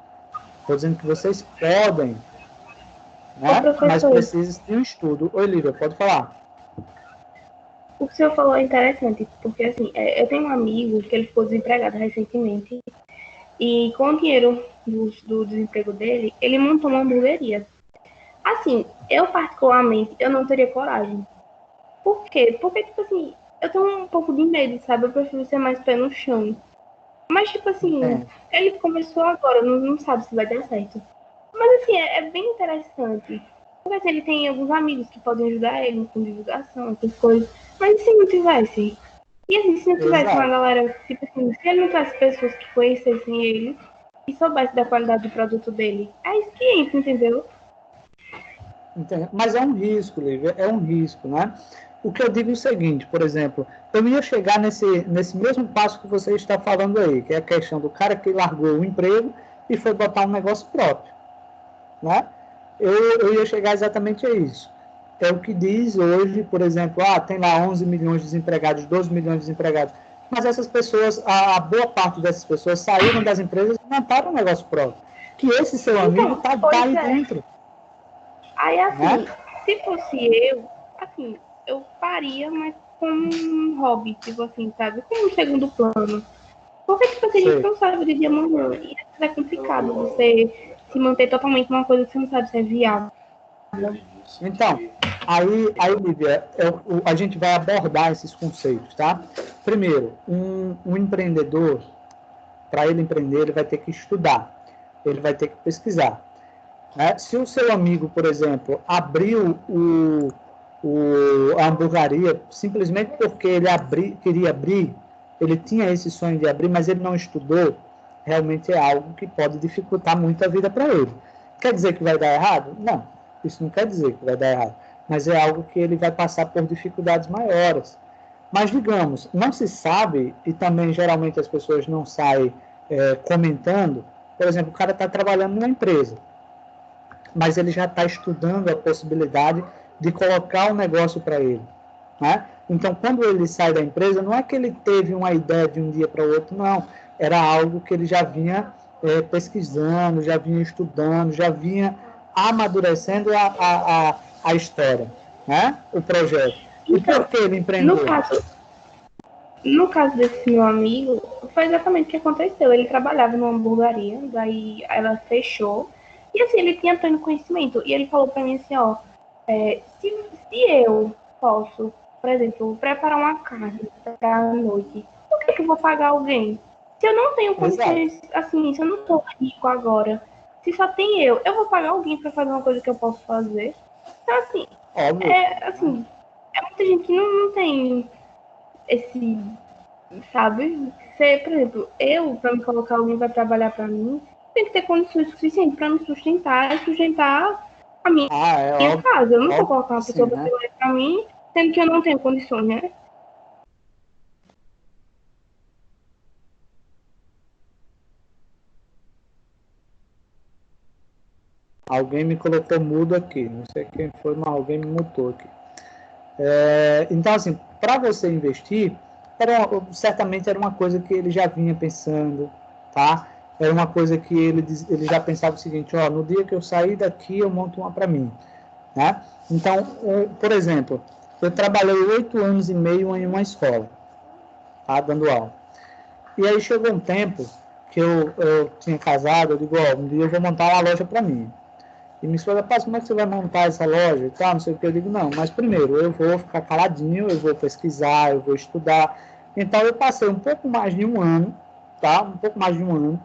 Estou dizendo que vocês podem, né? Mas precisa de um estudo. Oi, Lívia, pode falar. O que o senhor falou é interessante, porque assim, eu tenho um amigo que ele ficou desempregado recentemente e com o dinheiro do desemprego dele, ele montou uma hamburgueria. Assim, eu particularmente, eu não teria coragem. Por quê? Porque, tipo assim, eu tenho um pouco de medo, sabe? Eu prefiro ser mais pé no chão. Mas, tipo assim, ele começou agora, não sabe se vai dar certo. Mas, assim, é bem interessante. Porque assim, ele tem alguns amigos que podem ajudar ele com divulgação, essas coisas. Mas e se não tivesse? E assim, se não tivesse uma galera, tipo assim, se ele não tivesse pessoas que conhecessem ele e soubesse da qualidade do produto dele, é isso que entra, entendeu? Mas é um risco, Lívia, é um risco, né? O que eu digo é o seguinte, por exemplo, eu ia chegar nesse mesmo passo que você está falando aí, que é a questão do cara que largou o emprego e foi botar um negócio próprio, né? Eu ia chegar exatamente a isso. É o que diz hoje, por exemplo, tem lá 11 milhões de desempregados, 12 milhões de desempregados, mas essas pessoas, a boa parte dessas pessoas saíram das empresas e montaram um negócio próprio, que esse seu amigo está aí dentro. Aí, assim, se fosse eu, assim, eu faria, mas como um hobby, tipo assim, sabe? Como um segundo plano. Porque, tipo assim, a gente não sabe do dia amanhã. E é complicado você se manter totalmente numa coisa que você não sabe se é viável. Então, aí Lívia, a gente vai abordar esses conceitos, tá? Primeiro, um empreendedor, para ele empreender, ele vai ter que estudar, ele vai ter que pesquisar. Se o seu amigo, por exemplo, abriu a hamburgueria simplesmente porque ele queria abrir, ele tinha esse sonho de abrir, mas ele não estudou, realmente é algo que pode dificultar muito a vida para ele. Quer dizer que vai dar errado? Não, isso não quer dizer que vai dar errado, mas é algo que ele vai passar por dificuldades maiores. Mas, digamos, não se sabe, e também geralmente as pessoas não saem comentando, por exemplo, o cara está trabalhando numa empresa, mas ele já está estudando a possibilidade de colocar um negócio para ele. Né? Então, quando ele sai da empresa, não é que ele teve uma ideia de um dia para o outro, não. Era algo que ele já vinha pesquisando, já vinha estudando, já vinha amadurecendo a história, né? O projeto. E Então, por que ele no empreendeu? caso, no caso desse meu amigo, foi exatamente o que aconteceu. Ele trabalhava numa hamburgueria, daí ela fechou. E assim, ele tinha pleno conhecimento. E ele falou pra mim assim, ó, se eu posso, por exemplo, preparar uma carne pra noite, por que eu vou pagar alguém? Se eu não tenho Exato. condições, assim, se eu não tô rico agora, se só tem eu vou pagar alguém pra fazer uma coisa que eu posso fazer. Então, assim, Óbvio. assim, é muita gente que não tem esse, sabe? Se, por exemplo, eu, para me colocar alguém para trabalhar para mim, tem que ter condições suficientes para me sustentar e sustentar a Ah, é minha óbvio, casa. Eu não vou óbvio colocar que uma sim, pessoa para né? trabalhar para mim, sendo que eu não tenho condições, né? Alguém me colocou mudo aqui, não sei quem foi, mas alguém me mutou aqui. Então, assim, para você investir, certamente era uma coisa que ele já vinha pensando, tá? Era uma coisa que ele já pensava o seguinte, ó, no dia que eu sair daqui, eu monto uma para mim, né? Então, por exemplo, eu trabalhei 8 anos e meio em uma escola, tá? Dando aula. E aí chegou um tempo que eu tinha casado, eu digo, ó, um dia eu vou montar uma loja para mim. E minha esposa, passa, como é que você vai montar essa loja e tal, não sei o que. Eu digo, não, mas primeiro eu vou ficar caladinho, eu vou pesquisar, eu vou estudar. Então eu passei um pouco mais de um ano, tá? Um pouco mais de um ano,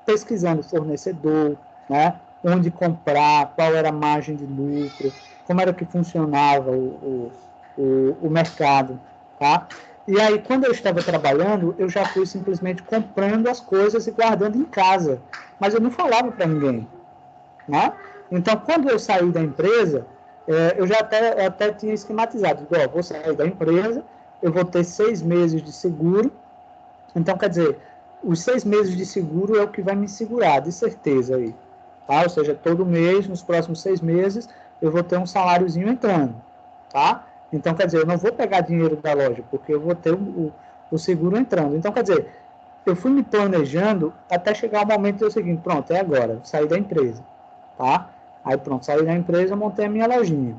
pesquisando fornecedor, né? Onde comprar, qual era a margem de lucro, como era que funcionava o mercado, tá? E aí, quando eu estava trabalhando, eu já fui simplesmente comprando as coisas e guardando em casa. Mas eu não falava para ninguém, né? Então, quando eu saí da empresa, eu já até tinha esquematizado. Digo, ó, vou sair da empresa, eu vou ter 6 meses de seguro. Então, quer dizer, os 6 meses de seguro é o que vai me segurar, de certeza aí. Tá? Ou seja, todo mês, nos próximos 6 meses, eu vou ter um saláriozinho entrando. Tá? Então, quer dizer, eu não vou pegar dinheiro da loja, porque eu vou ter o seguro entrando. Então, quer dizer, eu fui me planejando até chegar o momento do seguinte, pronto, é agora, sair da empresa. Tá? Aí pronto, saí da empresa, montei a minha lojinha.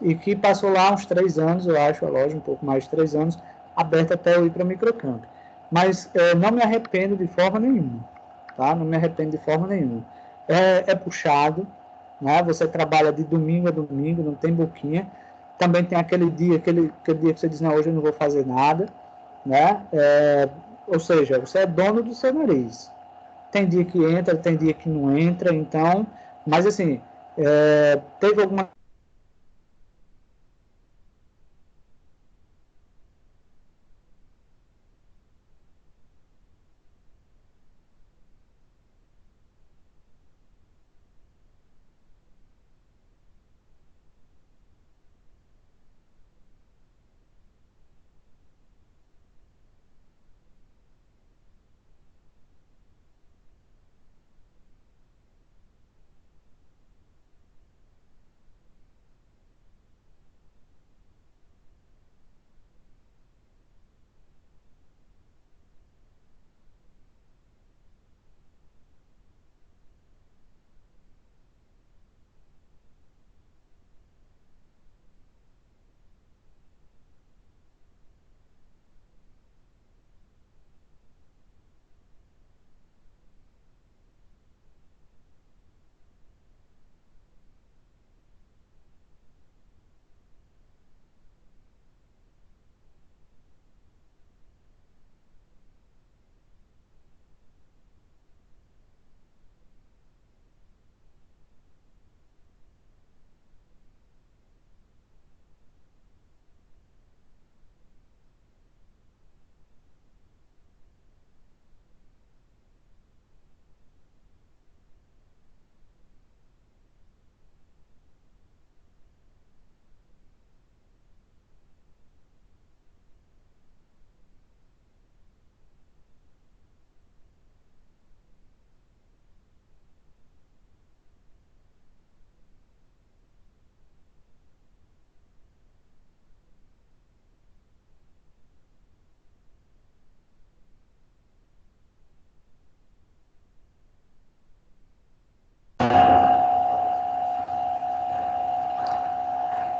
E que passou lá uns 3 anos, eu acho, a loja, um pouco mais de 3 anos, aberta até eu ir para Microcamp. Mas não me arrependo de forma nenhuma. Tá? Não me arrependo de forma nenhuma. É puxado, né? Você trabalha de domingo a domingo, não tem boquinha. Também tem aquele dia que você diz, não, hoje eu não vou fazer nada. Né? Ou seja, você é dono do seu nariz. Tem dia que entra, tem dia que não entra, então, mas assim, teve alguma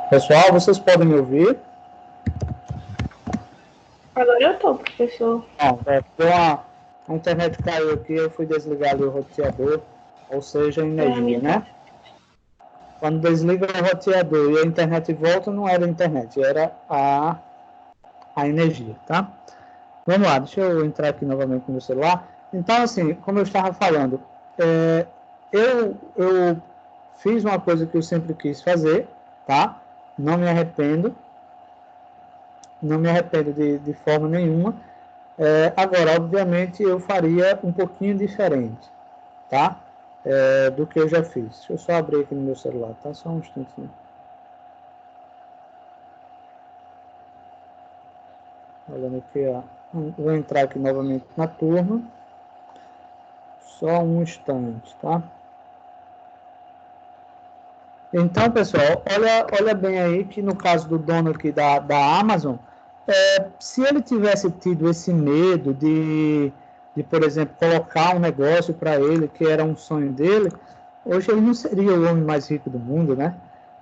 Pessoal, vocês podem me ouvir? Agora eu tô, professor. Não, a internet caiu aqui, eu fui desligar ali o roteador, ou seja, a energia, né? Quando desliga o roteador e a internet volta, não era a internet, era a energia, tá? Vamos lá, deixa eu entrar aqui novamente no meu celular. Então, assim, como eu estava falando, eu fiz uma coisa que eu sempre quis fazer, tá? Não me arrependo. Não me arrependo de forma nenhuma. Agora, obviamente, eu faria um pouquinho diferente, tá? Do que eu já fiz. Deixa eu só abrir aqui no meu celular, tá? Só um instantinho. Olhando aqui, ó. Vou entrar aqui novamente na turma. Só um instante, tá? Então, pessoal, olha bem aí que no caso do dono aqui da Amazon, se ele tivesse tido esse medo de, por exemplo, colocar um negócio para ele que era um sonho dele, hoje ele não seria o homem mais rico do mundo, né?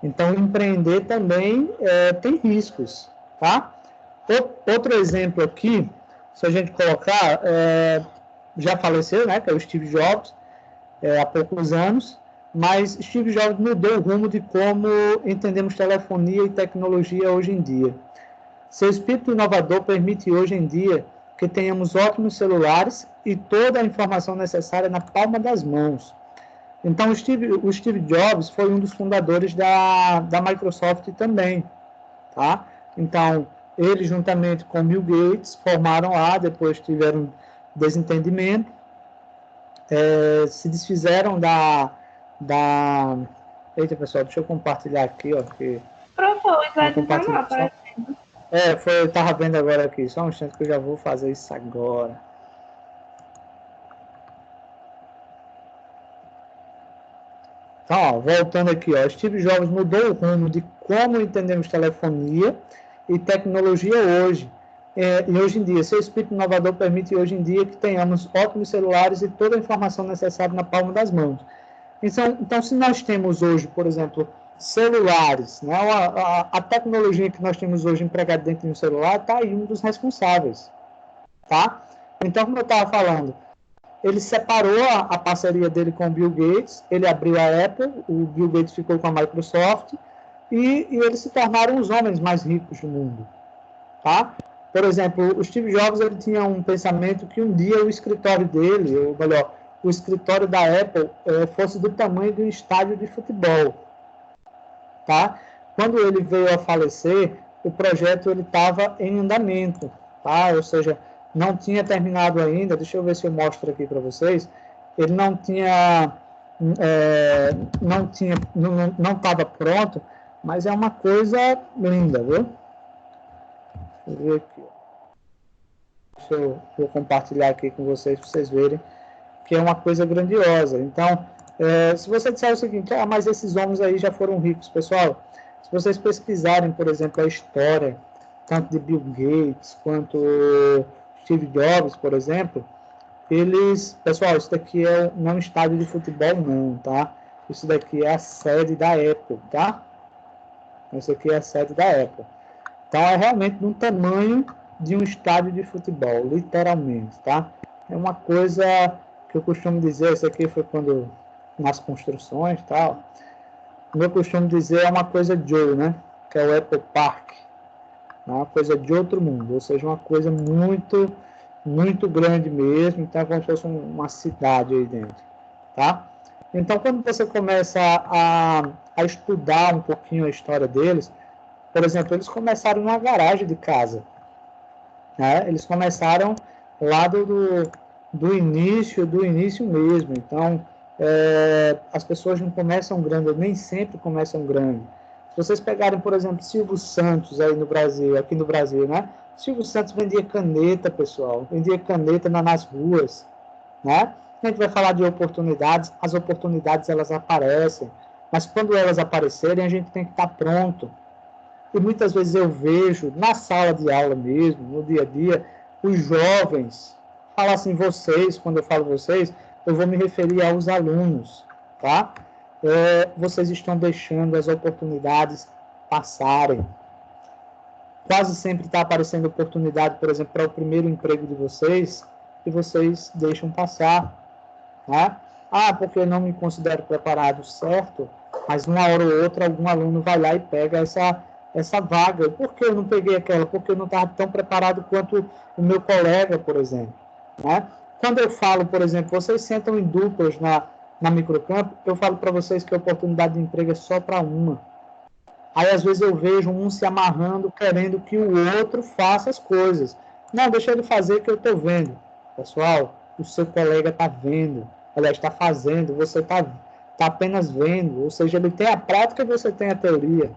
Então, empreender também tem riscos, tá? Outro exemplo aqui, se a gente colocar, já faleceu, né? Que é o Steve Jobs, há poucos anos, mas Steve Jobs mudou o rumo de como entendemos telefonia e tecnologia hoje em dia. Seu espírito inovador permite hoje em dia que tenhamos ótimos celulares e toda a informação necessária na palma das mãos. Então, o Steve Jobs foi um dos fundadores da Microsoft também, tá? Então, ele, juntamente com Bill Gates, formaram lá, depois tiveram desentendimento, se desfizeram da... Eita, pessoal, deixa eu compartilhar aqui, ó. Professor, o slide não tá aparecendo. Eu estava vendo agora aqui, só um instante que eu já vou fazer isso agora. Então, ó, voltando aqui, ó, Steve Jobs mudou o rumo de como entendemos telefonia e tecnologia hoje. E hoje em dia, seu espírito inovador permite hoje em dia que tenhamos ótimos celulares e toda a informação necessária na palma das mãos. Então, se nós temos hoje, por exemplo, celulares, né, a tecnologia que nós temos hoje empregada dentro de um celular, está aí um dos responsáveis, tá? Então, como eu estava falando, ele separou a parceria dele com o Bill Gates, ele abriu a Apple, o Bill Gates ficou com a Microsoft, e eles se tornaram os homens mais ricos do mundo, tá? Por exemplo, o Steve Jobs, ele tinha um pensamento que um dia o escritório dele, ou melhor, o escritório da Apple fosse do tamanho de um estádio de futebol, tá? Quando ele veio a falecer, o projeto ele estava em andamento, tá? Ou seja, não tinha terminado ainda. Deixa eu ver se eu mostro aqui para vocês. Ele não estava pronto, mas é uma coisa linda, viu? Deixa eu ver aqui. Deixa eu vou compartilhar aqui com vocês para vocês verem que é uma coisa grandiosa. Então, se você disser o seguinte, mas esses homens aí já foram ricos, pessoal, se vocês pesquisarem, por exemplo, a história, tanto de Bill Gates, quanto Steve Jobs, por exemplo, pessoal, isso daqui não é um estádio de futebol não, tá? Isso daqui é a sede da Apple, tá? Isso aqui é a sede da Apple. Então, é realmente do tamanho de um estádio de futebol, literalmente, tá? É uma coisa que eu costumo dizer, isso aqui foi quando nas construções e tal, como eu costumo dizer, é uma coisa de ouro, né? Que é o Apple Park. É uma coisa de outro mundo, ou seja, uma coisa muito, muito grande mesmo, então é como se fosse uma cidade aí dentro, tá? Então, quando você começa a estudar um pouquinho a história deles, por exemplo, eles começaram numa garagem de casa, né? Eles começaram lá do início mesmo. Então, as pessoas não começam grande, nem sempre começam grande. Se vocês pegarem, por exemplo, Silvio Santos aí no Brasil, aqui no Brasil, né? Silvio Santos vendia caneta, pessoal, vendia caneta nas ruas, né? A gente vai falar de oportunidades, as oportunidades elas aparecem, mas quando elas aparecerem, a gente tem que estar pronto. E muitas vezes eu vejo, na sala de aula mesmo, no dia a dia, os jovens, falar assim, vocês, quando eu falo vocês, eu vou me referir aos alunos, tá? Vocês estão deixando as oportunidades passarem. Quase sempre está aparecendo oportunidade, por exemplo, para o primeiro emprego de vocês, e vocês deixam passar, né? Ah, porque eu não me considero preparado, certo, mas uma hora ou outra algum aluno vai lá e pega essa vaga. Por que eu não peguei aquela? Porque eu não estava tão preparado quanto o meu colega, por exemplo, né? Quando eu falo, por exemplo, vocês sentam em duplas na microcampo, eu falo para vocês que a oportunidade de emprego é só para uma. Aí, às vezes, eu vejo um se amarrando, querendo que o outro faça as coisas. Não, deixa ele fazer que eu estou vendo. Pessoal, o seu colega está vendo. Aliás, está fazendo, você está apenas vendo. Ou seja, ele tem a prática e você tem a teoria.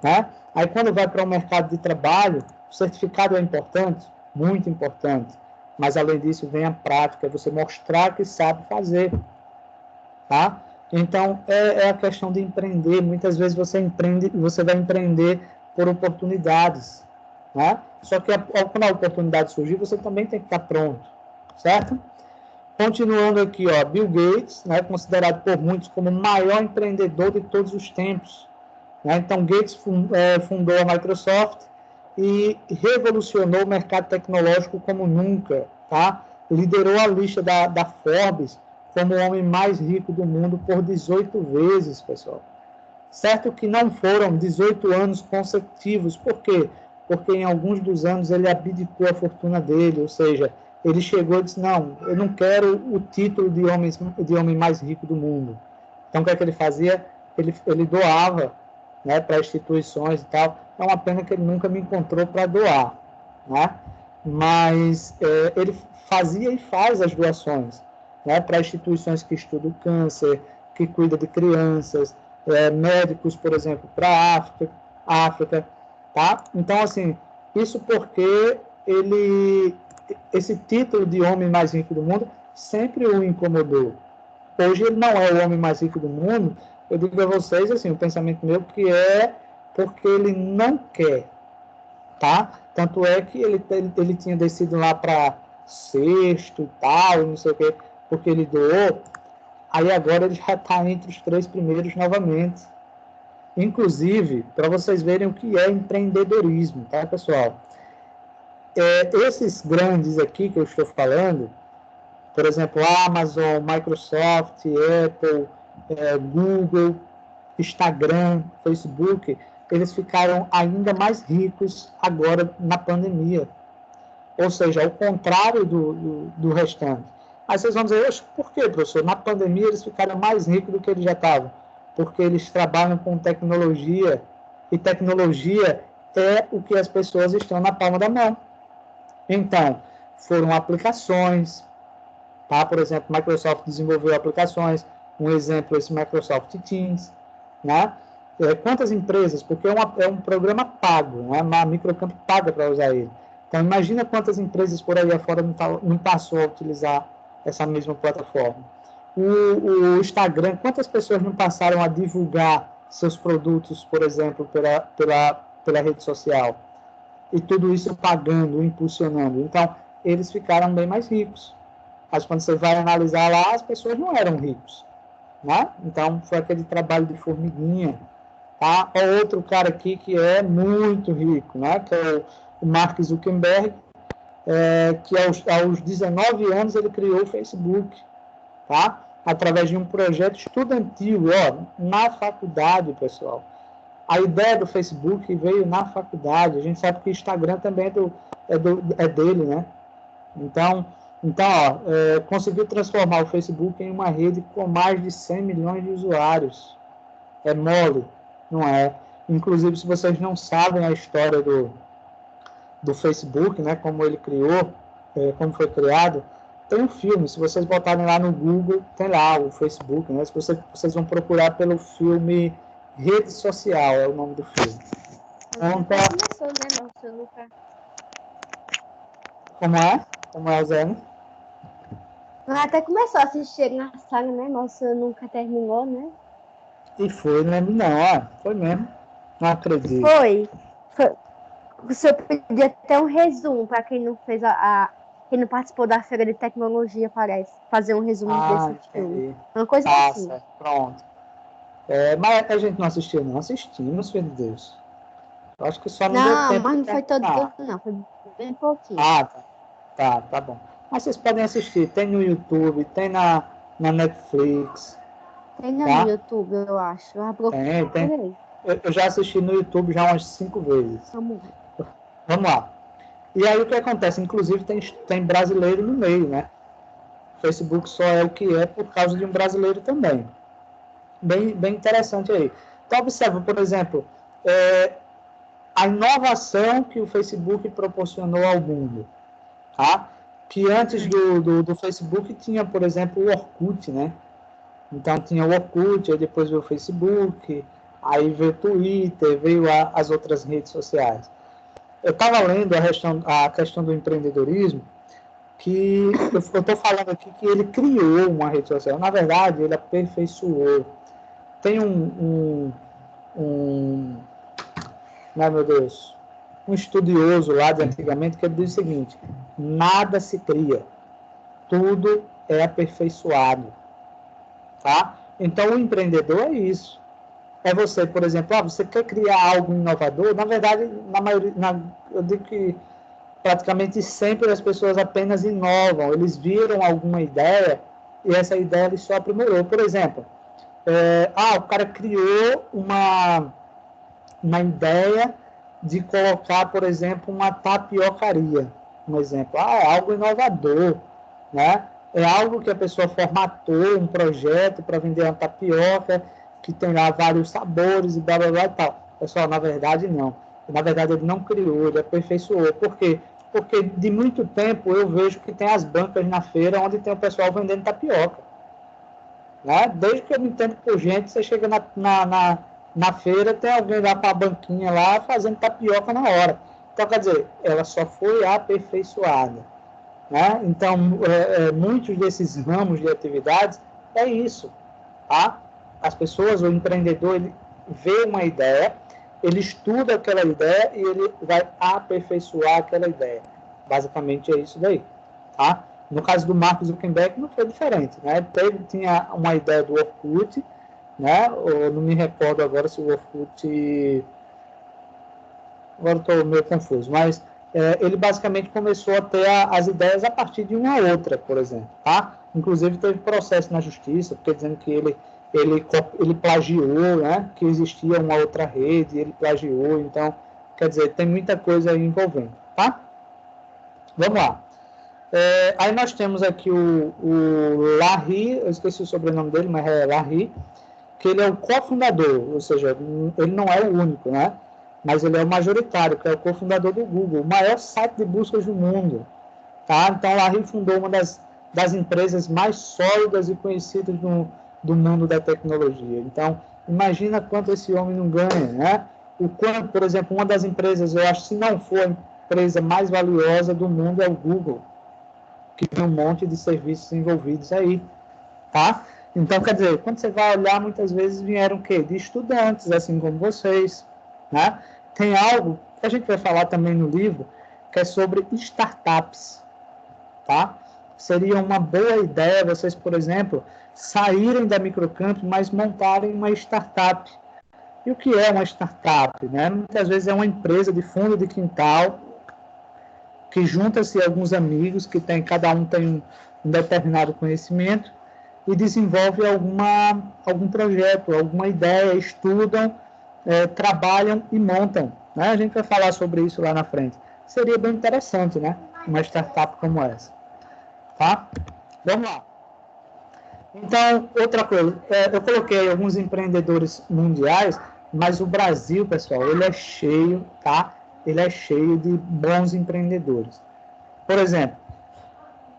Né? Aí, quando vai para o mercado de trabalho, o certificado é importante? Muito importante. Mas, além disso, vem a prática, você mostrar que sabe fazer. Tá? Então, é a questão de empreender. Muitas vezes você vai empreender por oportunidades, né? Só que quando a oportunidade surgir, você também tem que estar pronto, certo? Continuando aqui, ó, Bill Gates, né, considerado por muitos como o maior empreendedor de todos os tempos, né? Então, Gates fundou a Microsoft e revolucionou o mercado tecnológico como nunca, tá? Liderou a lista da Forbes como o homem mais rico do mundo por 18 vezes, pessoal. Certo que não foram 18 anos consecutivos. Por quê? Porque em alguns dos anos ele abdicou a fortuna dele, ou seja, ele chegou e disse, não, eu não quero o título de homem mais rico do mundo. Então, o que é que ele fazia? Ele doava, né, para instituições e tal. É uma pena que ele nunca me encontrou para doar, né? Mas ele fazia e faz as doações, né, para instituições que estudam câncer, que cuidam de crianças, médicos, por exemplo, para a África, tá? Então, assim, isso porque esse título de homem mais rico do mundo sempre o incomodou. Hoje ele não é o homem mais rico do mundo, eu digo a vocês, assim, o pensamento meu que é porque ele não quer, tá? Tanto é que ele tinha descido lá para sexto e tal, não sei o quê, porque ele doou, aí agora ele já está entre os 3 primeiros novamente. Inclusive, para vocês verem o que é empreendedorismo, tá, pessoal? Esses grandes aqui que eu estou falando, por exemplo, Amazon, Microsoft, Apple, Google, Instagram, Facebook, eles ficaram ainda mais ricos agora na pandemia. Ou seja, ao contrário do restante. Aí vocês vão dizer, por quê, professor? Na pandemia eles ficaram mais ricos do que eles já estavam. Porque eles trabalham com tecnologia, e tecnologia é o que as pessoas estão na palma da mão. Então, foram aplicações, tá? Por exemplo, Microsoft desenvolveu aplicações, um exemplo esse Microsoft Teams, né? Quantas empresas, porque é um programa pago, né? A Microcamp paga para usar ele. Então, imagina quantas empresas por aí afora não passou a utilizar essa mesma plataforma. O Instagram, quantas pessoas não passaram a divulgar seus produtos, por exemplo, pela rede social? E tudo isso pagando, impulsionando. Então, eles ficaram bem mais ricos. Mas quando você vai analisar lá, as pessoas não eram ricos, né? Então, foi aquele trabalho de formiguinha. Tá? Outro cara aqui que é muito rico, né? Que é o Mark Zuckerberg, que aos 19 anos ele criou o Facebook, tá? Através de um projeto estudantil, na faculdade, pessoal. A ideia do Facebook veio na faculdade. A gente sabe que o Instagram também é dele, né? Então conseguiu transformar o Facebook em uma rede com mais de 100 milhões de usuários. É mole, não é? Inclusive, se vocês não sabem a história do Facebook, né, como ele criou, como foi criado, tem um filme. Se vocês botarem lá no Google, tem lá o Facebook, né? Se vocês vão procurar pelo filme Rede Social, é o nome do filme. Conta... Começou, né, nossa, Lucas? Como é? Como é, Zé? Até começou a assistir na saga, né? Nossa, nunca terminou, né? E foi, não lembro não, foi mesmo. Não acredito. Foi. O senhor podia ter um resumo para quem não fez quem não participou da feira de tecnologia, parece. Fazer um resumo desse filme. Uma coisa assim. Pronto. Mas a gente não assistiu, não. Assistimos, filho de Deus. Eu acho que só não deu Não, tempo mas de não foi todo, terminar. não. Foi bem pouquinho. Ah, tá bom. Mas vocês podem assistir. Tem no YouTube, tem na Netflix, Tem no tá? YouTube, eu acho. Eu Tem. procurei. Eu já assisti no YouTube já umas 5 vezes. Vamos ver. Vamos lá. E aí o que acontece? Inclusive tem brasileiro no meio, né? O Facebook só é o que é por causa de um brasileiro também. Bem interessante aí. Então observa, por exemplo, a inovação que o Facebook proporcionou ao mundo, tá? Que antes do Facebook tinha, por exemplo, o Orkut, né? Então tinha o Orkut, aí depois veio o Facebook, aí veio o Twitter, veio as outras redes sociais. Eu estava lendo a questão do empreendedorismo, que eu estou falando aqui que ele criou uma rede social. Na verdade, ele aperfeiçoou. Tem meu Deus, um estudioso lá de antigamente que ele diz o seguinte: nada se cria, tudo é aperfeiçoado, tá? Então o empreendedor é isso. É você, por exemplo, você quer criar algo inovador. Na verdade, eu digo que praticamente sempre as pessoas apenas inovam. Eles viram alguma ideia e essa ideia ele só aprimorou. Por exemplo, o cara criou uma ideia de colocar, por exemplo, uma tapiocaria. Um exemplo. É algo inovador, né? É algo que a pessoa formatou, um projeto para vender uma tapioca, que tem lá vários sabores e blá, blá, blá e tal. Pessoal, na verdade, não. Na verdade, ele não criou, ele aperfeiçoou. Por quê? Porque de muito tempo eu vejo que tem as bancas na feira onde tem o pessoal vendendo tapioca. Né? Desde que eu me entendo por gente, você chega na feira, tem alguém lá com a banquinha lá fazendo tapioca na hora. Então, quer dizer, ela só foi aperfeiçoada. Né? Então, muitos desses ramos de atividades é isso. Tá? As pessoas, o empreendedor, ele vê uma ideia, ele estuda aquela ideia e ele vai aperfeiçoar aquela ideia. Basicamente é isso daí. Tá? No caso do Mark Zuckerberg não foi diferente. Né? Ele tinha uma ideia do Orkut, né? Eu não me recordo agora se o Orkut... Agora estou meio confuso, mas ele basicamente começou a ter as ideias a partir de uma outra, por exemplo. Tá? Inclusive teve processo na justiça, porque dizendo que ele plagiou, né? Que existia uma outra rede, ele plagiou, então, quer dizer, tem muita coisa aí envolvendo. Tá? Vamos lá. Aí nós temos aqui o Larry, eu esqueci o sobrenome dele, mas é Larry, que ele é o cofundador, ou seja, ele não é o único, né? Mas ele é o majoritário, que é o cofundador do Google, o maior site de buscas do mundo. Tá? Então, o Larry fundou uma das empresas mais sólidas e conhecidas do mundo da tecnologia. Então, imagina quanto esse homem não ganha, né? O quanto, por exemplo, uma das empresas, eu acho, se não for a empresa mais valiosa do mundo, é o Google, que tem um monte de serviços envolvidos aí, tá? Então, quer dizer, quando você vai olhar, muitas vezes vieram o quê? De estudantes, assim como vocês, né? Tem algo que a gente vai falar também no livro, que é sobre startups, tá? Seria uma boa ideia vocês, por exemplo, saírem da Microcamp, mas montarem uma startup. E o que é uma startup? Né? Muitas vezes é uma empresa de fundo de quintal, que junta-se alguns amigos, cada um tem um determinado conhecimento, e desenvolve algum projeto, alguma ideia, estudam, trabalham e montam. Né? A gente vai falar sobre isso lá na frente. Seria bem interessante, né? Uma startup como essa. Tá? Vamos lá. Então, outra coisa, eu coloquei alguns empreendedores mundiais, mas o Brasil, pessoal, ele é cheio, tá? Ele é cheio de bons empreendedores. Por exemplo,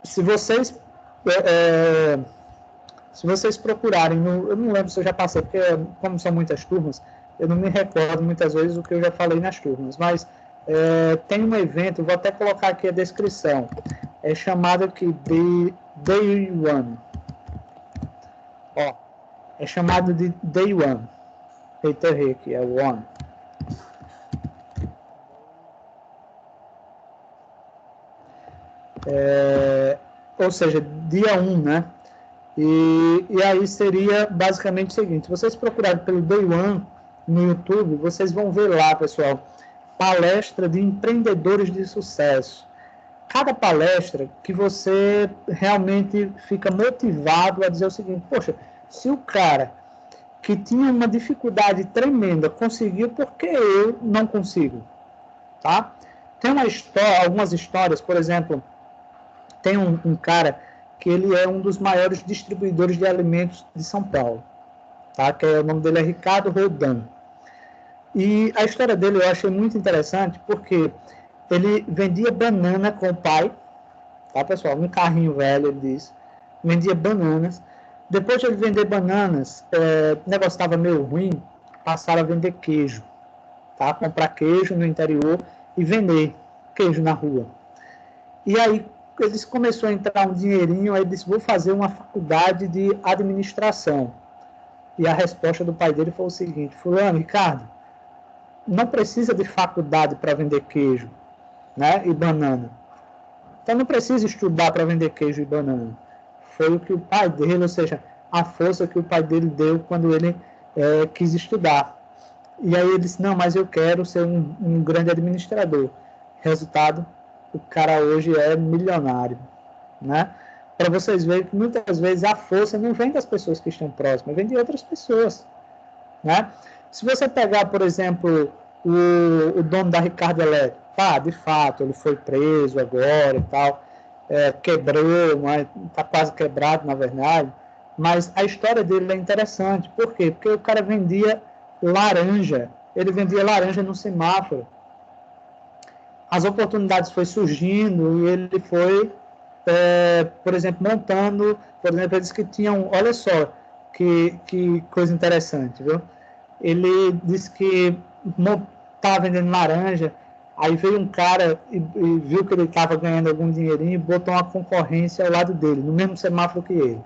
se vocês procurarem, eu não lembro se eu já passei, porque como são muitas turmas, eu não me recordo muitas vezes o que eu já falei nas turmas, mas tem um evento, vou até colocar aqui a descrição, é chamado aqui de Day One. Ó, é chamado de Day One. Eita, errei aqui, é One. Ou seja, dia 1, né? E aí seria basicamente o seguinte: se vocês procurarem pelo Day One no YouTube, vocês vão ver lá, pessoal, palestra de empreendedores de sucesso. Cada palestra que você realmente fica motivado a dizer o seguinte: poxa, se o cara que tinha uma dificuldade tremenda conseguiu, por que eu não consigo? Tá? Tem algumas histórias, por exemplo, tem um cara que ele é um dos maiores distribuidores de alimentos de São Paulo, tá? Que o nome dele é Ricardo Roldan. E a história dele eu achei muito interessante, porque ele vendia banana com o pai, tá, pessoal? Um carrinho velho, ele disse. Vendia bananas. Depois de ele vender bananas, o negócio estava meio ruim, passaram a vender queijo, tá? Comprar queijo no interior e vender queijo na rua. E aí eles começou a entrar um dinheirinho, aí disse: vou fazer uma faculdade de administração. E a resposta do pai dele foi o seguinte: fulano, Ricardo, não precisa de faculdade para vender queijo, né, e banana. Então não precisa estudar para vender queijo e banana. Foi o que o pai dele, ou seja, a força que o pai dele deu quando ele quis estudar. E aí ele disse: não, mas eu quero ser um grande administrador. Resultado, o cara hoje é milionário, né? Para vocês verem que muitas vezes a força não vem das pessoas que estão próximas, vem de outras pessoas, né? Se você pegar, por exemplo, o dono da Ricardo Elétrico, de fato, ele foi preso agora e tal, quebrou, mas está quase quebrado, na verdade, mas a história dele é interessante. Por quê? Porque o cara vendia laranja, ele vendia laranja no semáforo. As oportunidades foi surgindo e ele foi, por exemplo, montando, por exemplo, eles que tinham, olha só, que coisa interessante, viu? Ele disse que estava vendendo laranja, aí veio um cara e viu que ele estava ganhando algum dinheirinho e botou uma concorrência ao lado dele, no mesmo semáforo que ele.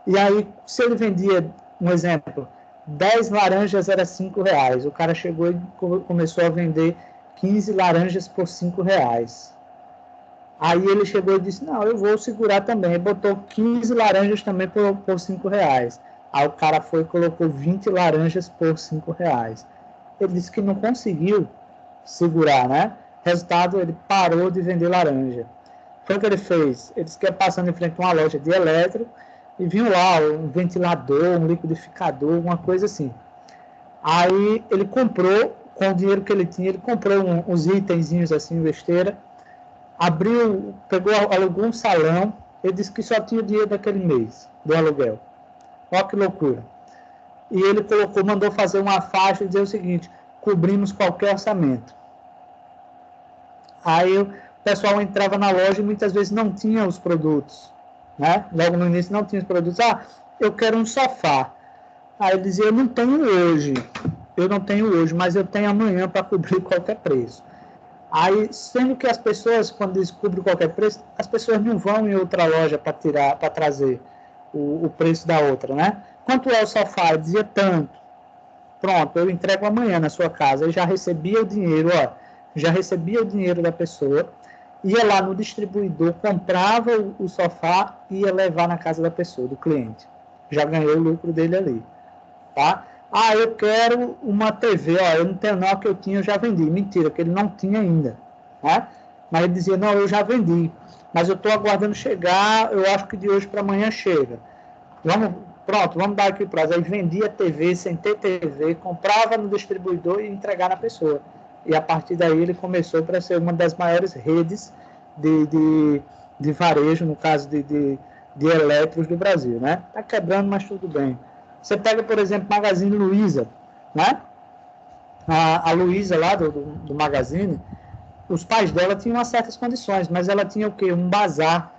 E aí, se ele vendia, um exemplo, 10 laranjas era R$5, o cara chegou e começou a vender 15 laranjas por R$5. Aí ele chegou e disse: não, eu vou segurar também. Ele botou 15 laranjas também por R$5. Aí o cara foi e colocou 20 laranjas por R$5. Ele disse que não conseguiu segurar, né? Resultado, ele parou de vender laranja. Foi o que ele fez. Ele disse que ia passando em frente a uma loja de elétrico e viu lá um ventilador, um liquidificador, uma coisa assim. Aí ele comprou, com o dinheiro que ele tinha, ele comprou uns itenzinhos assim, besteira, abriu, alugou um salão. Ele disse que só tinha o dinheiro daquele mês, do aluguel. Olha que loucura. E ele mandou fazer uma faixa e dizer o seguinte: cobrimos qualquer orçamento. Aí o pessoal entrava na loja e muitas vezes não tinha os produtos, né? Logo no início não tinha os produtos. Eu quero um sofá. Aí ele dizia: eu não tenho hoje, mas eu tenho amanhã para cobrir qualquer preço. Aí, sendo que as pessoas, quando descobrem qualquer preço, as pessoas não vão em outra loja para trazer o preço da outra, né? Quanto é o sofá? Eu dizia tanto. Pronto, eu entrego amanhã na sua casa. Eu já recebia o dinheiro, já recebia o dinheiro da pessoa, ia lá no distribuidor, comprava o sofá e ia levar na casa da pessoa, do cliente. Já ganhou o lucro dele ali, tá? Eu quero uma TV, eu não tenho não, que eu tinha, eu já vendi. Mentira, que ele não tinha ainda, né? Mas ele dizia: não, eu já vendi, mas eu estou aguardando chegar, eu acho que de hoje para amanhã chega. Vamos dar aqui o prazo. Aí vendia TV sem ter TV, comprava no distribuidor e entregar na pessoa. E a partir daí ele começou para ser uma das maiores redes de varejo, no caso de elétricos do Brasil, né? Está quebrando, mas tudo bem. Você pega, por exemplo, Magazine Luiza, né? A Luiza lá do Magazine, os pais dela tinham umas certas condições, mas ela tinha o quê? Um bazar,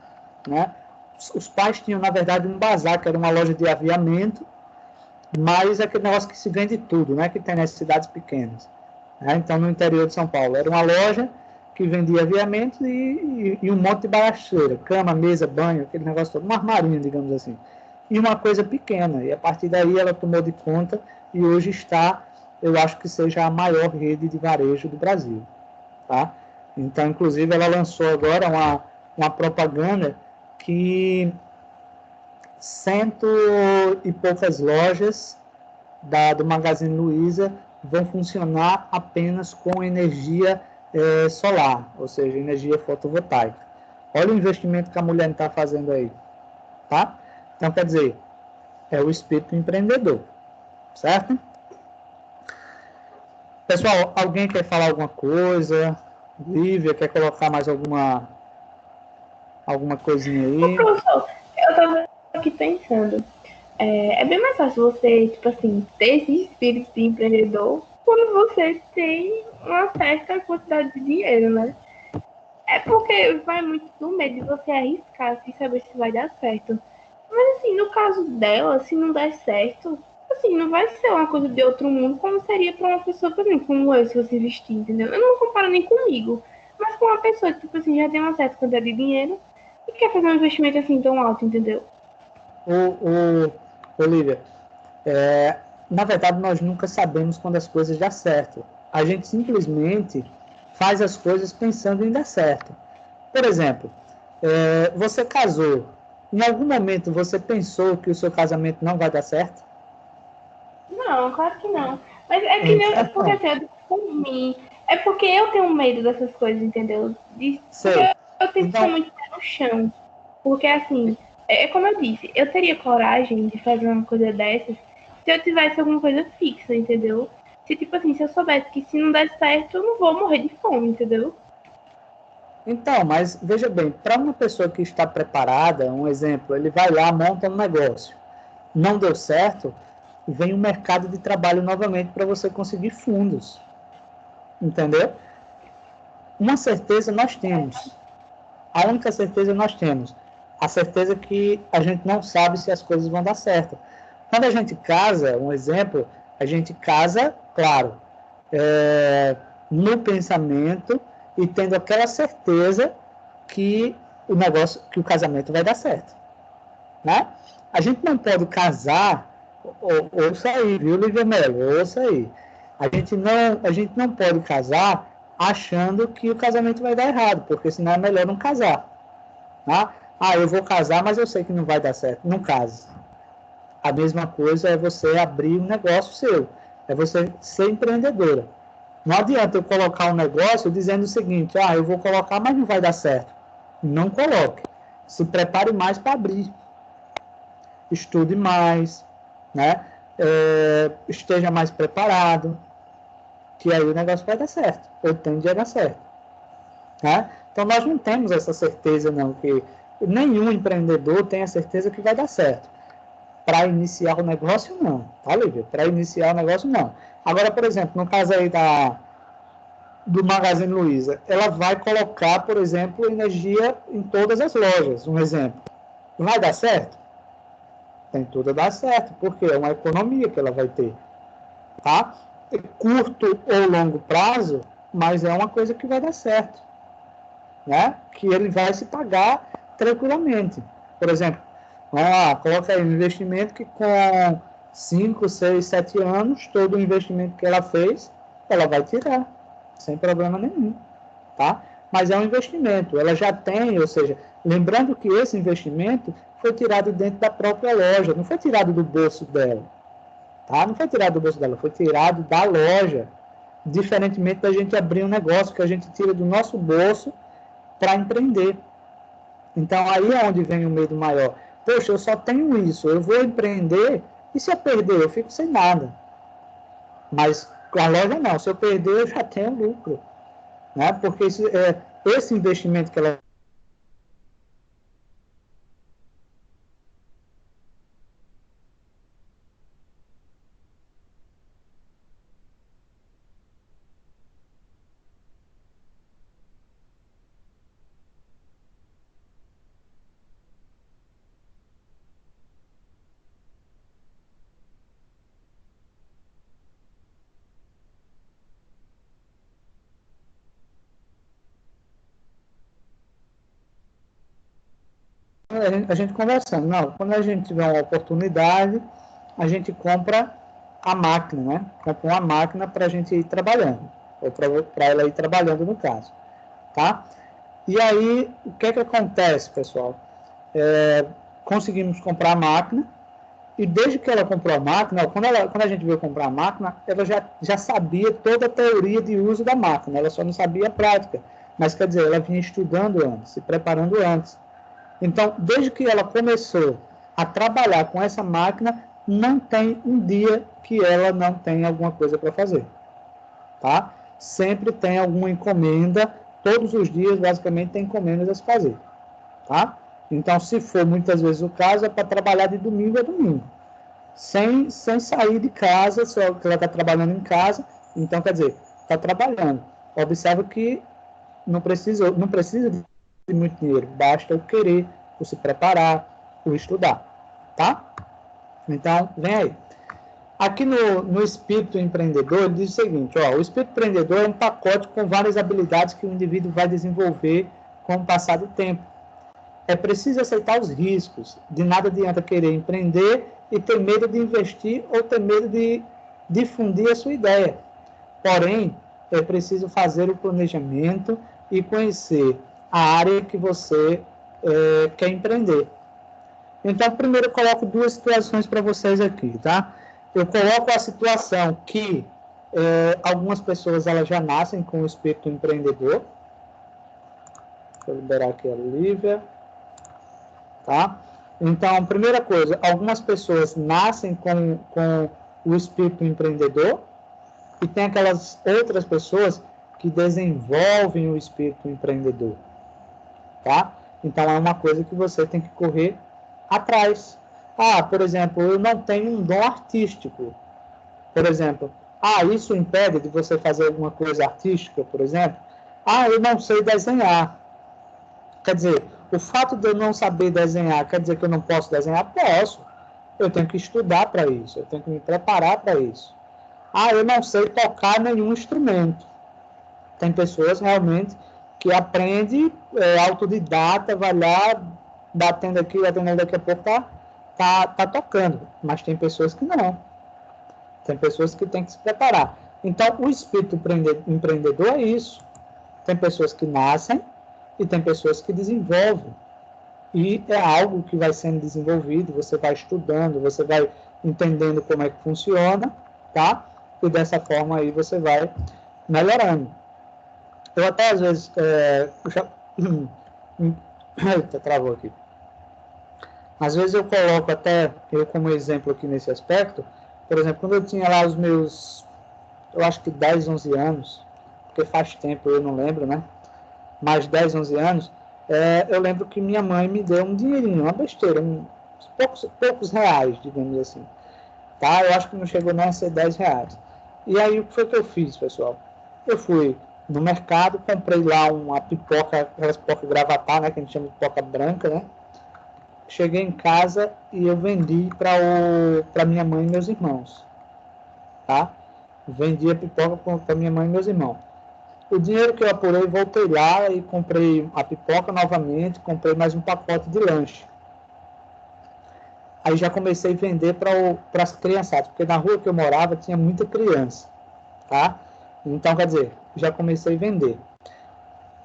né? Os pais tinham, na verdade, um bazar, que era uma loja de aviamento, mas é aquele negócio que se vende tudo, né? Que tem nas cidades pequenas, né? Então, no interior de São Paulo, era uma loja que vendia aviamentos e um monte de bagaceira, cama, mesa, banho, aquele negócio todo, um armarinho, digamos assim. E uma coisa pequena, e a partir daí ela tomou de conta e hoje está, eu acho que seja a maior rede de varejo do Brasil, tá? Então, inclusive, ela lançou agora uma propaganda que cento e poucas lojas do Magazine Luiza vão funcionar apenas com energia solar, ou seja, energia fotovoltaica. Olha o investimento que a mulher está fazendo aí, tá? Então, quer dizer, é o espírito empreendedor, certo? Pessoal, alguém quer falar alguma coisa? Lívia, quer colocar mais alguma coisinha aí? Professor, eu estava aqui pensando, é bem mais fácil você, tipo assim, ter esse espírito de empreendedor quando você tem uma certa quantidade de dinheiro, né? É porque vai muito do medo de você arriscar sem saber se vai dar certo. Mas assim, no caso dela, se não der certo, assim, não vai ser uma coisa de outro mundo, como seria para uma pessoa, por exemplo, como eu, se você investir, entendeu? Eu não comparo nem comigo, mas com uma pessoa que, tipo assim, já tem uma certa quantidade de dinheiro e quer fazer um investimento assim tão alto, entendeu? Olivia, na verdade, nós nunca sabemos quando as coisas dão certo. A gente simplesmente faz as coisas pensando em dar certo. Por exemplo, você casou. Em algum momento você pensou que o seu casamento não vai dar certo? Não, claro que não. Mas é que nem, porque assim, eu digo por mim. É porque eu tenho medo dessas coisas, entendeu? Porque eu tenho que ser muito pé no chão. Porque assim, como eu disse, eu teria coragem de fazer uma coisa dessas se eu tivesse alguma coisa fixa, entendeu? Se tipo assim, se eu soubesse que se não der certo, eu não vou morrer de fome, entendeu? Então, mas veja bem, para uma pessoa que está preparada, um exemplo, ele vai lá, monta um negócio, não deu certo, vem um mercado de trabalho novamente para você conseguir fundos, entendeu? Uma certeza nós temos, a única certeza nós temos, a certeza que a gente não sabe se as coisas vão dar certo. Quando a gente casa, um exemplo, a gente casa, claro, no pensamento e tendo aquela certeza que o negócio, que o casamento vai dar certo, né? A gente não pode casar, ouça aí, viu, Lívia Mello, ouça aí. A gente não pode casar achando que o casamento vai dar errado, porque senão é melhor não casar, tá? Ah, eu vou casar, mas eu sei que não vai dar certo. Não case. A mesma coisa é você abrir um negócio seu, é você ser empreendedora. Não adianta eu colocar um negócio dizendo o seguinte, eu vou colocar, mas não vai dar certo. Não coloque. Se prepare mais para abrir. Estude mais, né? Esteja mais preparado, que aí o negócio vai dar certo, ou tende a dar certo. Né? Então, nós não temos essa certeza, não, que nenhum empreendedor tem a certeza que vai dar certo. Para iniciar o negócio, não. Tá, Lívia? Para iniciar o negócio, não. Agora, por exemplo, no caso aí do Magazine Luiza, ela vai colocar, por exemplo, energia em todas as lojas, um exemplo. Vai dar certo? Tem tudo a dar certo, porque é uma economia que ela vai ter. Tá? Curto ou longo prazo, mas é uma coisa que vai dar certo. Né? Que ele vai se pagar tranquilamente. Por exemplo, coloca aí um investimento que com 5, 6, 7 anos, todo o investimento que ela fez, ela vai tirar, sem problema nenhum. Tá? Mas é um investimento, ela já tem, ou seja, lembrando que esse investimento foi tirado dentro da própria loja, não foi tirado do bolso dela. Tá? Não foi tirado do bolso dela, foi tirado da loja. Diferentemente da gente abrir um negócio que a gente tira do nosso bolso para empreender. Então, aí é onde vem o medo maior. Poxa, eu só tenho isso, eu vou empreender, e se eu perder, eu fico sem nada. Mas a loja não, se eu perder, eu já tenho lucro. Né? Porque esse investimento que ela a gente conversando, não, quando a gente tiver uma oportunidade, a gente compra a máquina, né? Compra uma máquina para a gente ir trabalhando, ou para ela ir trabalhando no caso, tá? E aí, o que é que acontece, pessoal? conseguimos comprar a máquina, e desde que ela comprou a máquina, quando a gente veio comprar a máquina, ela já sabia toda a teoria de uso da máquina, ela só não sabia a prática. Mas, quer dizer, ela vinha estudando antes, se preparando antes. Então, desde que ela começou a trabalhar com essa máquina, não tem um dia que ela não tenha alguma coisa para fazer. Tá? Sempre tem alguma encomenda, todos os dias, basicamente, tem encomendas a se fazer. Tá? Então, se for muitas vezes o caso, é para trabalhar de domingo a domingo. Sem sair de casa, só que ela está trabalhando em casa, então, quer dizer, está trabalhando. Observa que não precisa de muito dinheiro, basta o querer, o se preparar, o estudar. Tá? Então, vem aí. Aqui no Espírito Empreendedor, ele diz o seguinte, ó, o Espírito Empreendedor é um pacote com várias habilidades que o indivíduo vai desenvolver com o passar do tempo. É preciso aceitar os riscos. De nada adianta querer empreender e ter medo de investir ou ter medo de difundir a sua ideia. Porém, é preciso fazer o planejamento e conhecer a área que você quer empreender. Então, primeiro eu coloco duas situações para vocês aqui, tá? Eu coloco a situação que algumas pessoas elas já nascem com o espírito empreendedor. Vou liberar aqui a Lívia. Tá? Então, primeira coisa, algumas pessoas nascem com o espírito empreendedor e tem aquelas outras pessoas que desenvolvem o espírito empreendedor. Tá? Então, é uma coisa que você tem que correr atrás. Por exemplo, eu não tenho um dom artístico. Por exemplo, isso impede de você fazer alguma coisa artística, por exemplo? Eu não sei desenhar. Quer dizer, o fato de eu não saber desenhar quer dizer que eu não posso desenhar? Posso. Eu tenho que estudar para isso, eu tenho que me preparar para isso. Eu não sei tocar nenhum instrumento. Tem pessoas realmente que aprendem autodidata, vai lá, batendo aqui, batendo ali, daqui a pouco tá tocando. Mas tem pessoas que não. Tem pessoas que têm que se preparar. Então, o espírito empreendedor é isso. Tem pessoas que nascem e tem pessoas que desenvolvem. E é algo que vai sendo desenvolvido, você vai estudando, você vai entendendo como é que funciona, tá? E dessa forma aí você vai melhorando. Eu até às vezes... Eita, travou aqui. Às vezes eu coloco até, eu como exemplo aqui nesse aspecto, por exemplo, quando eu tinha lá os meus, eu acho que 10, 11 anos, porque faz tempo, eu não lembro, né? Mais 10, 11 anos, eu lembro que minha mãe me deu um dinheirinho, uma besteira, poucos reais, digamos assim. Tá? Eu acho que não chegou nem a ser 10 reais. E aí, o que foi que eu fiz, pessoal? Eu fui no mercado, comprei lá uma pipoca, aquelas pipoca gravatar, né, que a gente chama de pipoca branca, né? Cheguei em casa e eu vendi para minha mãe e meus irmãos. Tá? Vendi a pipoca para minha mãe e meus irmãos. O dinheiro que eu apurei, voltei lá e comprei a pipoca novamente, comprei mais um pacote de lanche. Aí já comecei a vender para as criançadas, porque na rua que eu morava tinha muita criança, tá? Então, quer dizer, já comecei a vender.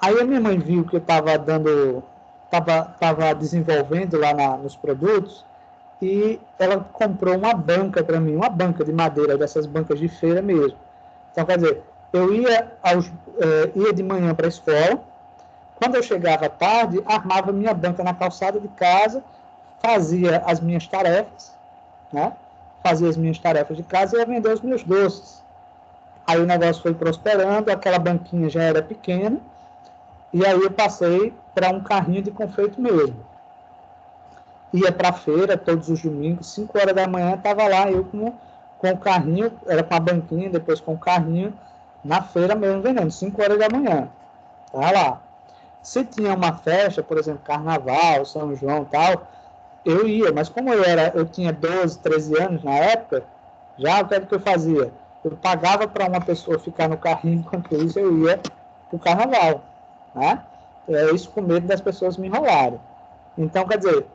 Aí a minha mãe viu que eu estava desenvolvendo lá nos produtos e ela comprou uma banca para mim, uma banca de madeira, dessas bancas de feira mesmo. Então, quer dizer, eu ia de manhã para a escola, quando eu chegava à tarde, armava minha banca na calçada de casa, fazia as minhas tarefas, né? Fazia as minhas tarefas de casa e ia vender os meus doces. Aí o negócio foi prosperando, aquela banquinha já era pequena, e aí eu passei para um carrinho de confeito mesmo. Ia para a feira todos os domingos, 5 horas da manhã, estava lá eu com o carrinho, era com a banquinha, depois com o carrinho, na feira mesmo vendendo, 5 horas da manhã. Tá lá. Se tinha uma festa, por exemplo, Carnaval, São João e tal, eu ia, mas como eu tinha 12, 13 anos na época, já o que era que eu fazia? Eu pagava para uma pessoa ficar no carrinho, enquanto isso eu ia para o Carnaval, né? Isso com medo das pessoas me enrolarem. Então, quer dizer,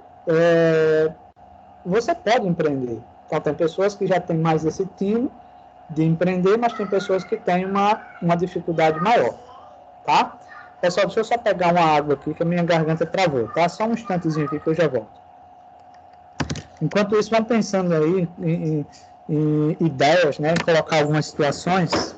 você pode empreender. Então, tem pessoas que já têm mais esse tino de empreender, mas tem pessoas que têm uma dificuldade maior, tá? Pessoal, deixa eu só pegar uma água aqui, que a minha garganta travou, tá? Só um instantezinho aqui que eu já volto. Enquanto isso, vão pensando aí em ideias, né? Em colocar algumas situações.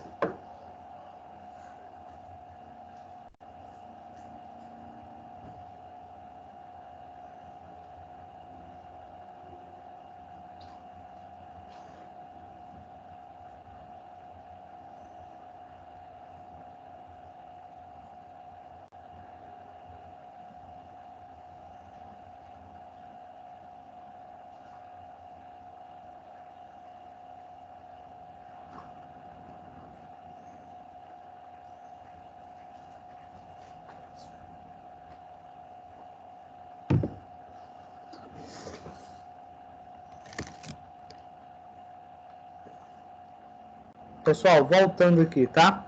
Pessoal, voltando aqui, tá?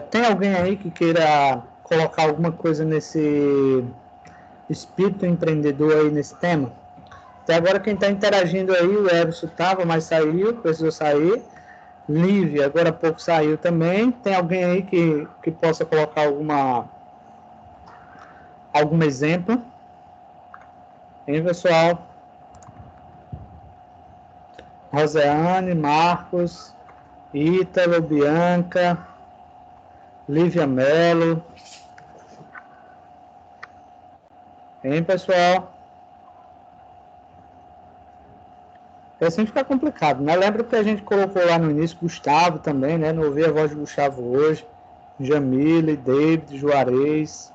Tem alguém aí que queira colocar alguma coisa nesse espírito empreendedor aí nesse tema? Até agora quem está interagindo aí, o Everson estava, mas saiu, precisou sair. Lívia, agora há pouco saiu também. Tem alguém aí que possa colocar algum exemplo? Hein, pessoal? Roseane, Marcos, Ítalo, Bianca, Lívia Mello. Hein, pessoal? Assim fica complicado, né? Lembra que a gente colocou lá no início Gustavo também, né? Não ouvi a voz de Gustavo hoje. Jamile, David, Juarez,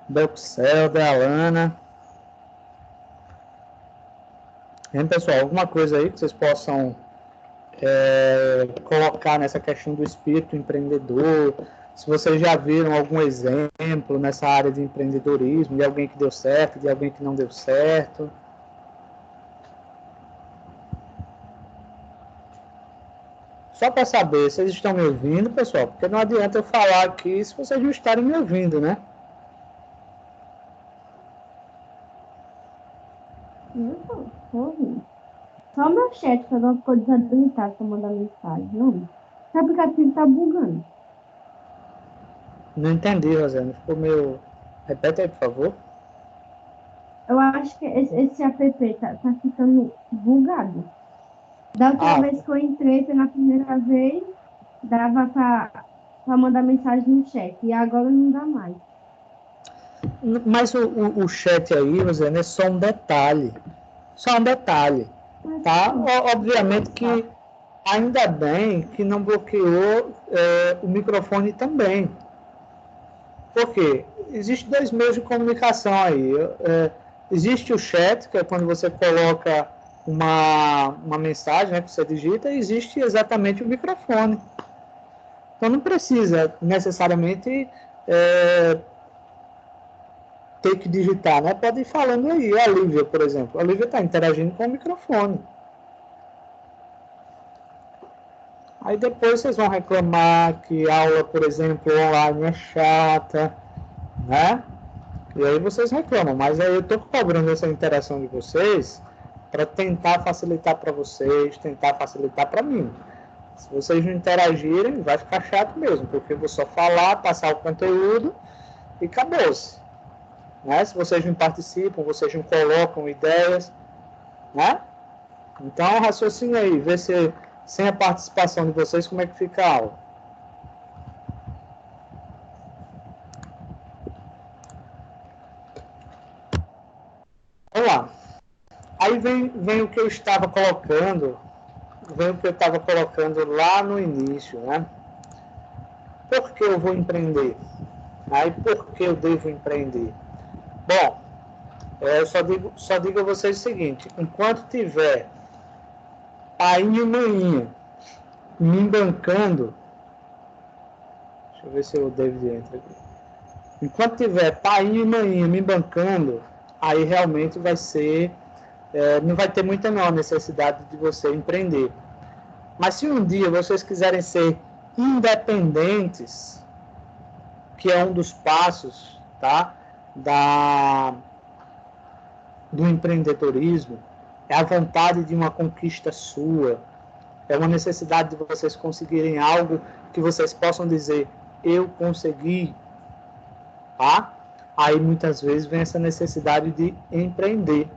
Belcel, Alana. Hein, pessoal? Alguma coisa aí que vocês possam colocar nessa questão do espírito empreendedor? Se vocês já viram algum exemplo nessa área de empreendedorismo, de alguém que deu certo, de alguém que não deu certo. Só para saber, vocês estão me ouvindo, pessoal? Porque não adianta eu falar aqui se vocês não estarem me ouvindo, né? Não estou ouvindo. Só o meu chat que agora ficou desabilitado para mandar mensagem. Não. Esse aplicativo tá bugando. Não entendi, Rosana. Ficou meio... Repete aí, por favor. Eu acho que esse app tá ficando bugado. Da outra vez que eu entrei pela primeira vez, dava para mandar mensagem no chat. E agora não dá mais. Mas o chat aí, Rosana, é só um detalhe. Só um detalhe. Tá? Obviamente que ainda bem que não bloqueou o microfone também. Por quê? Existem dois meios de comunicação aí. Existe o chat, que é quando você coloca uma mensagem, né, que você digita, e existe exatamente o microfone. Então não precisa necessariamente ter que digitar, né? Pode ir falando aí. A Lívia, por exemplo. A Lívia está interagindo com o microfone. Aí depois vocês vão reclamar que a aula, por exemplo, online é chata, né? E aí vocês reclamam, mas aí eu estou cobrando essa interação de vocês para tentar facilitar para vocês, tentar facilitar para mim. Se vocês não interagirem, vai ficar chato mesmo, porque eu vou só falar, passar o conteúdo e acabou-se. Né? Se vocês não participam, vocês não colocam ideias, né? Então raciocina aí, vê se sem a participação de vocês, como é que fica a aula. Vamos lá. Aí vem o que eu estava colocando, lá no início, né? Por que eu vou empreender? Aí por que eu devo empreender? Bom, eu só digo a vocês o seguinte: enquanto tiver pai e mãinha me bancando, deixa eu ver se o David entra aqui. Enquanto tiver pai e mãinha me bancando, aí realmente vai ser, não vai ter muita necessidade de você empreender. Mas se um dia vocês quiserem ser independentes, que é um dos passos, tá, do empreendedorismo, é a vontade de uma conquista sua, é uma necessidade de vocês conseguirem algo que vocês possam dizer, eu consegui, tá? Aí muitas vezes vem essa necessidade de empreender.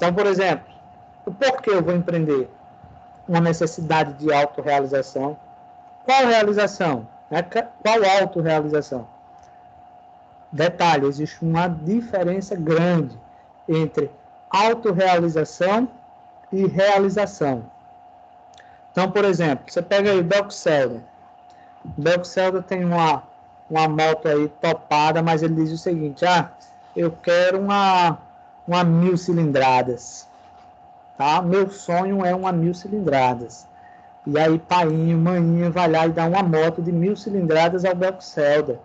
Então, por exemplo, o porquê eu vou empreender? Uma necessidade de autorrealização. Qual realização? Qual autorrealização? Detalhe, existe uma diferença grande entre autorrealização e realização. Então, por exemplo, você pega aí o Belkcelder. O Belkcelder tem uma moto aí topada, mas ele diz o seguinte: eu quero uma 1000 cilindradas. Tá? Meu sonho é uma 1000 cilindradas. E aí, paiinho, maninho, vai lá e dá uma moto de 1000 cilindradas ao Belkcelder.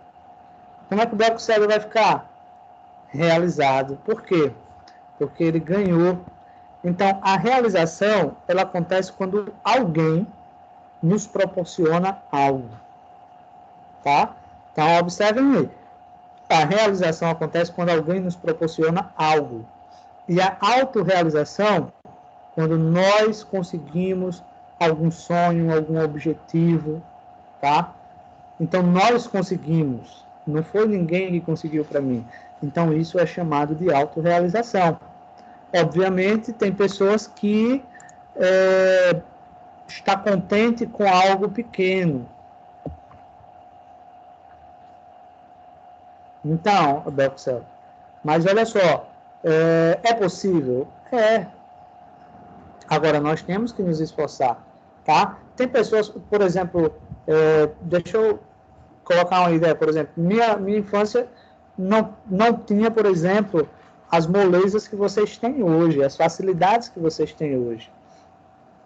Como é que o Belkcelder vai ficar? Realizado. Por quê? Porque ele ganhou. Então, a realização, ela acontece quando alguém nos proporciona algo. Tá? Então, observem aí. A realização acontece quando alguém nos proporciona algo. E a autorrealização, quando nós conseguimos algum sonho, algum objetivo, tá? Então, nós conseguimos. Não foi ninguém que conseguiu para mim. Então, isso é chamado de autorrealização. Obviamente, tem pessoas que está contente com algo pequeno. Então, Belkcelder, mas olha só, é possível? É. Agora, nós temos que nos esforçar, tá? Tem pessoas, por exemplo, deixa eu colocar uma ideia, por exemplo, minha infância não tinha, por exemplo, as molezas que vocês têm hoje, as facilidades que vocês têm hoje,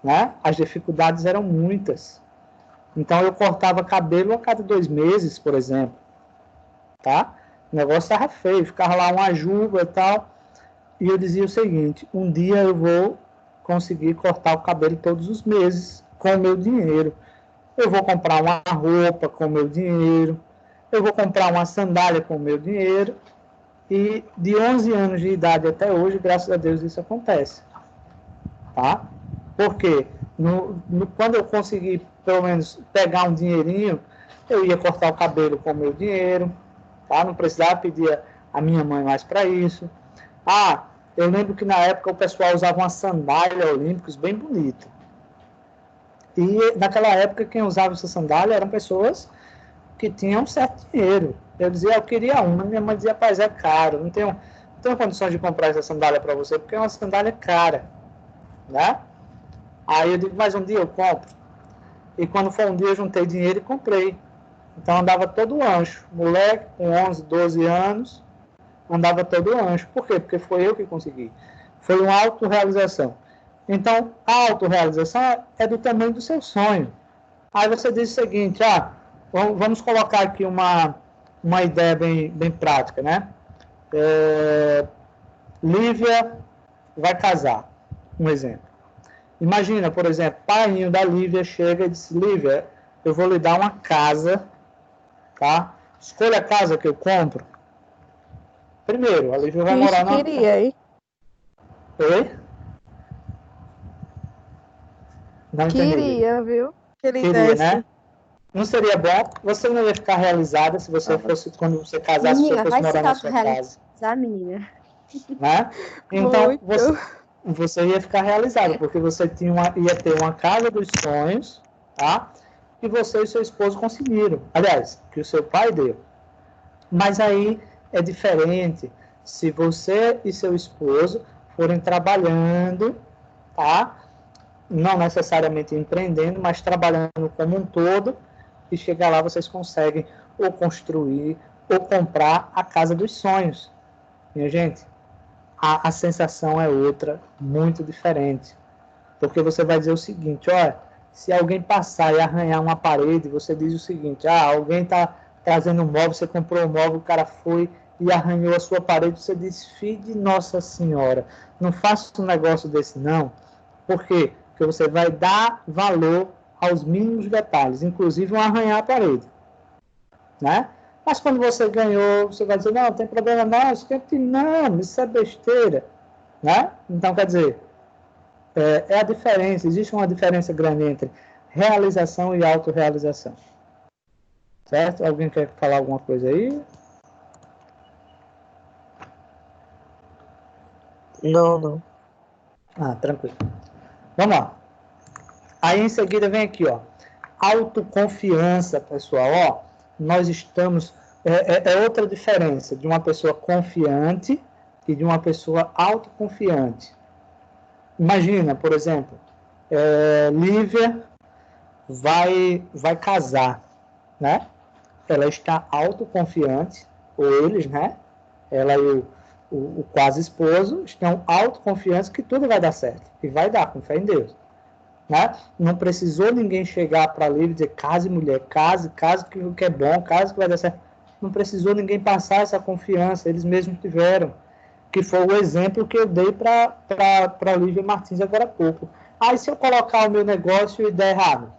né? As dificuldades eram muitas. Então, eu cortava cabelo a cada 2 meses, por exemplo, tá? O negócio estava feio, ficava lá uma juba e tal, e eu dizia o seguinte: um dia eu vou conseguir cortar o cabelo todos os meses com o meu dinheiro. Eu vou comprar uma roupa com o meu dinheiro, eu vou comprar uma sandália com o meu dinheiro, e de 11 anos de idade até hoje, graças a Deus, isso acontece. Tá? Por quê? Quando eu consegui, pelo menos, pegar um dinheirinho, eu ia cortar o cabelo com o meu dinheiro, tá? Não precisava pedir a minha mãe mais para isso. Eu lembro que na época o pessoal usava uma sandália olímpicos bem bonita. E naquela época quem usava essa sandália eram pessoas que tinham um certo dinheiro. Eu dizia, eu queria uma. Minha mãe dizia, rapaz, é caro, não tenho condições de comprar essa sandália para você, porque é uma sandália cara, né? Aí eu digo, mais um dia eu compro. E quando foi um dia eu juntei dinheiro e comprei. Então andava todo ancho. Moleque com 11, 12 anos, andava todo ancho. Por quê? Porque foi eu que consegui. Foi uma autorrealização. Então, a autorrealização é do tamanho do seu sonho. Aí você diz o seguinte, vamos colocar aqui uma ideia bem prática, né? Lívia vai casar, um exemplo. Imagina, por exemplo, o pai da Lívia chega e diz, Lívia, eu vou lhe dar uma casa, tá? Escolha a casa que eu compro. Primeiro, a Lívia vai morar na... Queria, hein? Oi? Não entendi. Queria, viu? Queria, né? Não seria bom? Você não ia ficar realizada se você fosse, quando você casasse, Menina, você fosse morar na sua casa. Menina. Né? Então, você ia ficar realizado, porque você ia ter uma casa dos sonhos, tá? E você e seu esposo conseguiram. Aliás, que o seu pai deu. Mas aí é diferente se você e seu esposo forem trabalhando, tá? Não necessariamente empreendendo, mas trabalhando como um todo, e chegar lá vocês conseguem ou construir ou comprar a casa dos sonhos. Minha gente, a sensação é outra, muito diferente. Porque você vai dizer o seguinte, olha, se alguém passar e arranhar uma parede, você diz o seguinte, alguém está trazendo um móvel, você comprou um móvel, o cara foi e arranhou a sua parede, você diz, filho de Nossa Senhora, não faça um negócio desse não. Por quê? Porque você vai dar valor aos mínimos detalhes, inclusive arranhar a parede, né? Mas quando você ganhou, você vai dizer, não tem problema não, isso é besteira, né? Então, quer dizer, é a diferença, existe uma diferença grande entre realização e autorrealização. Certo? Alguém quer falar alguma coisa aí? Não. Tranquilo. Vamos lá. Aí em seguida vem aqui, ó. Autoconfiança, pessoal. Ó, nós estamos... É outra diferença de uma pessoa confiante e de uma pessoa autoconfiante. Imagina, por exemplo, Lívia vai casar, né? Ela está autoconfiante, ou eles, né? Ela e o quase esposo estão autoconfiantes que tudo vai dar certo. E vai dar, com fé em Deus. Né? Não precisou ninguém chegar para Lívia e dizer, case, mulher, case que é bom, case que vai dar certo. Não precisou ninguém passar essa confiança, eles mesmos tiveram. Que foi o exemplo que eu dei para Lívia Martins agora há pouco. Aí se eu colocar o meu negócio e der errado?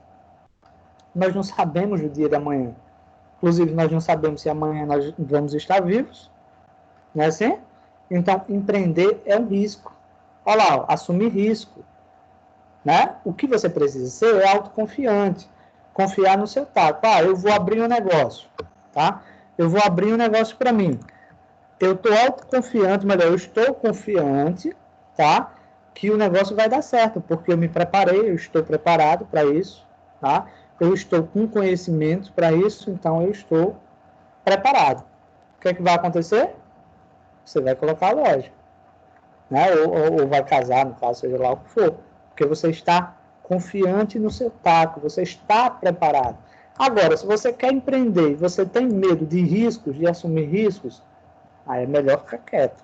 Nós não sabemos o dia da manhã. Inclusive, nós não sabemos se amanhã nós vamos estar vivos. Não é assim? Então, empreender é um risco. Olha lá, assumir risco. Né? O que você precisa ser é autoconfiante. Confiar no seu taco. Eu vou abrir um negócio. Tá? Eu vou abrir um negócio para mim. Eu estou autoconfiante, melhor, eu estou confiante, tá? Que o negócio vai dar certo, porque eu me preparei, eu estou preparado para isso, tá? Eu estou com conhecimento para isso, então eu estou preparado. O que é que vai acontecer? Você vai colocar a lógica, né? Ou vai casar, no caso, seja lá o que for, porque você está confiante no seu taco, você está preparado. Agora, se você quer empreender e você tem medo de riscos, de assumir riscos, aí é melhor ficar quieto,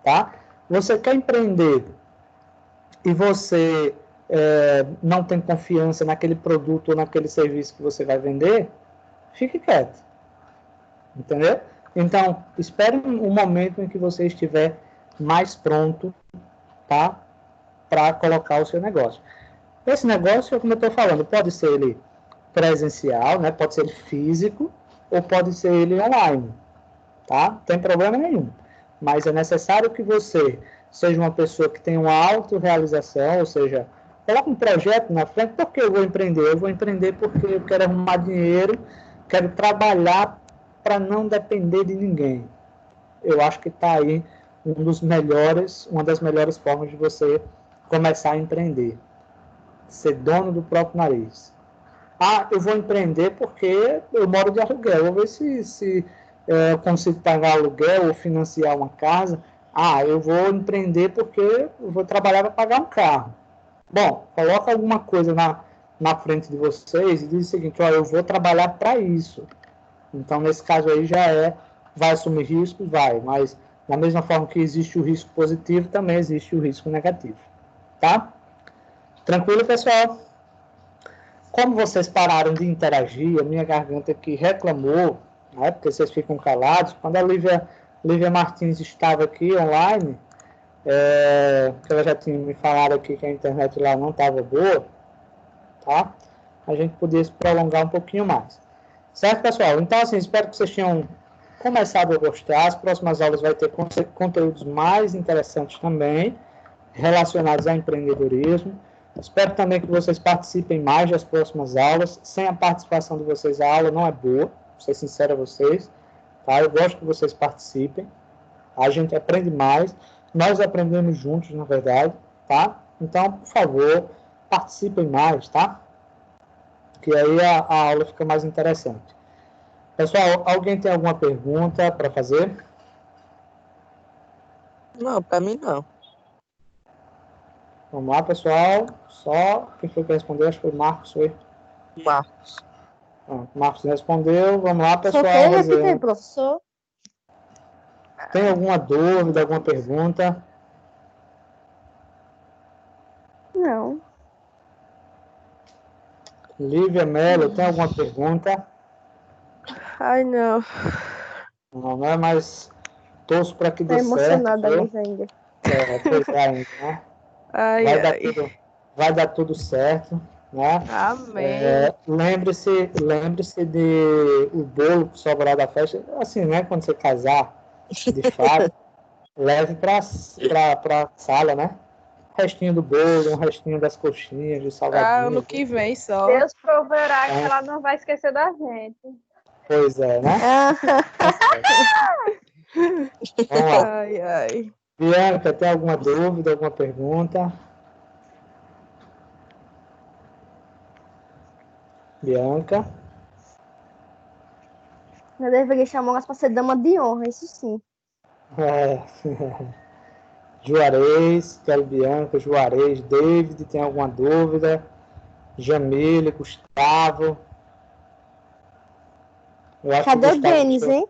tá? Você quer empreender e você não tem confiança naquele produto ou naquele serviço que você vai vender, fique quieto, entendeu? Então, espere um momento em que você estiver mais pronto, tá? Para colocar o seu negócio. Esse negócio, como eu estou falando, pode ser ele presencial, né? Pode ser ele físico ou pode ser ele online. Tá? Não tem problema nenhum. Mas é necessário que você seja uma pessoa que tenha uma autorrealização, ou seja, coloque um projeto na frente. Por que eu vou empreender? Eu vou empreender porque eu quero arrumar dinheiro, quero trabalhar para não depender de ninguém. Eu acho que está aí uma das melhores formas de você começar a empreender. Ser dono do próprio nariz. Eu vou empreender porque eu moro de aluguel. Vou ver se eu consigo pagar aluguel ou financiar uma casa. Eu vou empreender porque eu vou trabalhar para pagar um carro. Bom, coloca alguma coisa na frente de vocês e diz o seguinte, eu vou trabalhar para isso. Então, nesse caso aí vai assumir risco? Vai, mas da mesma forma que existe o risco positivo, também existe o risco negativo. Tá? Tranquilo, pessoal? Como vocês pararam de interagir, a minha garganta aqui reclamou, né, porque vocês ficam calados. Quando a Lívia Martins estava aqui online, ela já tinha me falado aqui que a internet lá não estava boa, tá? A gente podia se prolongar um pouquinho mais. Certo, pessoal? Então, assim, espero que vocês tenham começado a gostar. As próximas aulas vai ter conteúdos mais interessantes também, relacionados ao empreendedorismo. Espero também que vocês participem mais das próximas aulas. Sem a participação de vocês, a aula não é boa. Vou ser sincero a vocês. Tá? Eu gosto que vocês participem. A gente aprende mais. Nós aprendemos juntos, na verdade. Tá? Então, por favor, participem mais, tá? Que aí a aula fica mais interessante. Pessoal, alguém tem alguma pergunta para fazer? Não, para mim não. Vamos lá, pessoal. Só quem foi que respondeu? Acho que foi o Marcos, foi? Marcos. Marcos respondeu. Vamos lá, pessoal. Só tem repetir, professor. Tem alguma dúvida, alguma pergunta? Não. Lívia Mello, tem alguma pergunta? Ai, não. Não é, mas torço para que dê Tô emocionada certo. mais ainda. Pois é, ainda, né? Ai, vai dar tudo certo, né? Amém. Lembre-se de o bolo que sobrar da festa, assim, né? Quando você casar, de fato, leve para sala, né? Restinho do bolo, um restinho das coxinhas, de salgadinho. Ano que vem só. Deus proverá que ela não vai esquecer da gente. Pois é, né? Vamos lá. Ai. Bianca, tem alguma dúvida, alguma pergunta? Bianca? Eu deveria chamar elas para ser dama de honra, isso sim. É. Juarez, Kelly Bianca, Juarez, David, tem alguma dúvida? Jamile, Gustavo. Eu acho Cadê que o Denis, Gustavo... hein?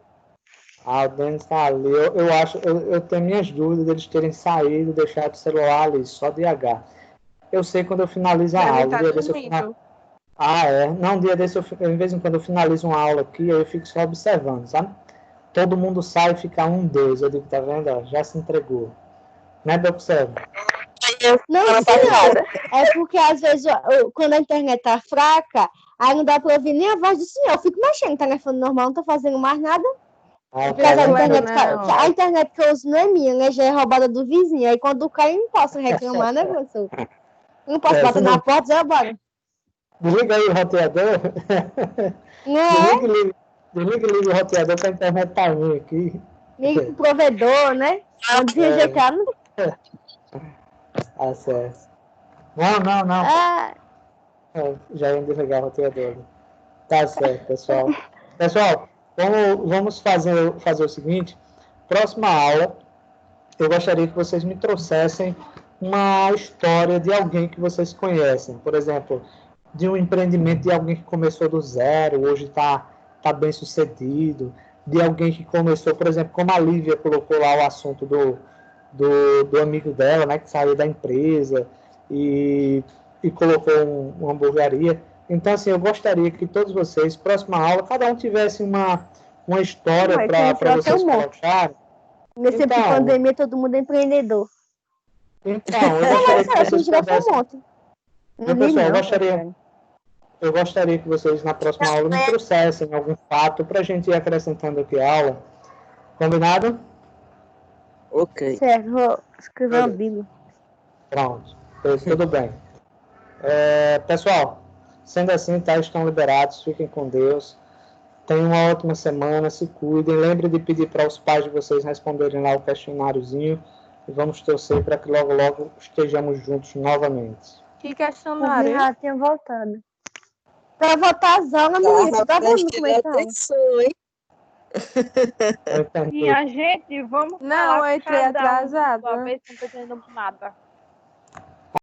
Ah, o Denis está ali. Eu tenho minhas dúvidas deles terem saído, deixado o celular ali, só DH. Eu sei quando eu finalizo a Deve aula. estar Dia desse dormindo. Ah, é? Não, um dia desse, de vez em quando eu finalizo uma aula aqui, eu fico só observando, sabe? Todo mundo sai e fica um, dois. Eu digo, tá vendo? Ó, já se entregou. Né, Doxel? Não, Semana sim, passada. é porque às vezes quando a internet tá fraca, aí não dá pra ouvir nem a voz do senhor. Eu fico mexendo no telefone normal, não tô fazendo mais nada. Ah, Por causa da Problema internet, não. a internet que eu uso não é minha, né? Já é roubada do vizinho. Aí quando cai, eu não posso reclamar, né, professor? Eu não posso bater na porta e dizer, bora. Desliga aí o roteador. Né? Desliga e liga o roteador para a internet tá ruim aqui. Liga pro provedor, né? Não desrejeitar, não. Ah, certo. Não. Ah, Já ia desligar o roteador. Tá certo, pessoal. Pessoal, vamos fazer o seguinte. Próxima aula, eu gostaria que vocês me trouxessem uma história de alguém que vocês conhecem. Por exemplo, de um empreendimento de alguém que começou do zero, hoje tá bem sucedido, de alguém que começou, por exemplo, como a Lívia colocou lá o assunto do amigo dela, né, que saiu da empresa e colocou uma hamburgueria. Então, assim, eu gostaria que todos vocês, próxima aula, cada um tivesse uma história mas para até vocês um monte. colocarem. Nesse tempo de Então, pandemia, todo mundo é empreendedor. Então, eu gostaria que Sério, vocês me tirou com um pudessem... monte. Não Meu ri, pessoal, não. eu gostaria que vocês, na próxima aula, me trouxessem algum fato para a gente ir acrescentando aqui a aula. Combinado? Ok. Certo, vou escrever uma Beleza. Bíblia. Pronto. Tudo bem. Pessoal, sendo assim, tá? Estão liberados. Fiquem com Deus. Tenham uma ótima semana. Se cuidem. Lembre de pedir para os pais de vocês responderem lá o questionáriozinho. E vamos torcer para que logo, logo estejamos juntos novamente. Que Eu questionário, hein? já tinha voltado. Pra voltar às aulas, menino, tu tá vendo no começo da aula. Atenção, hein? Eu entendi. Minha gente, vamos Não, falar eu entrei cada um de atrasada. sua vez, não tô entendendo nada.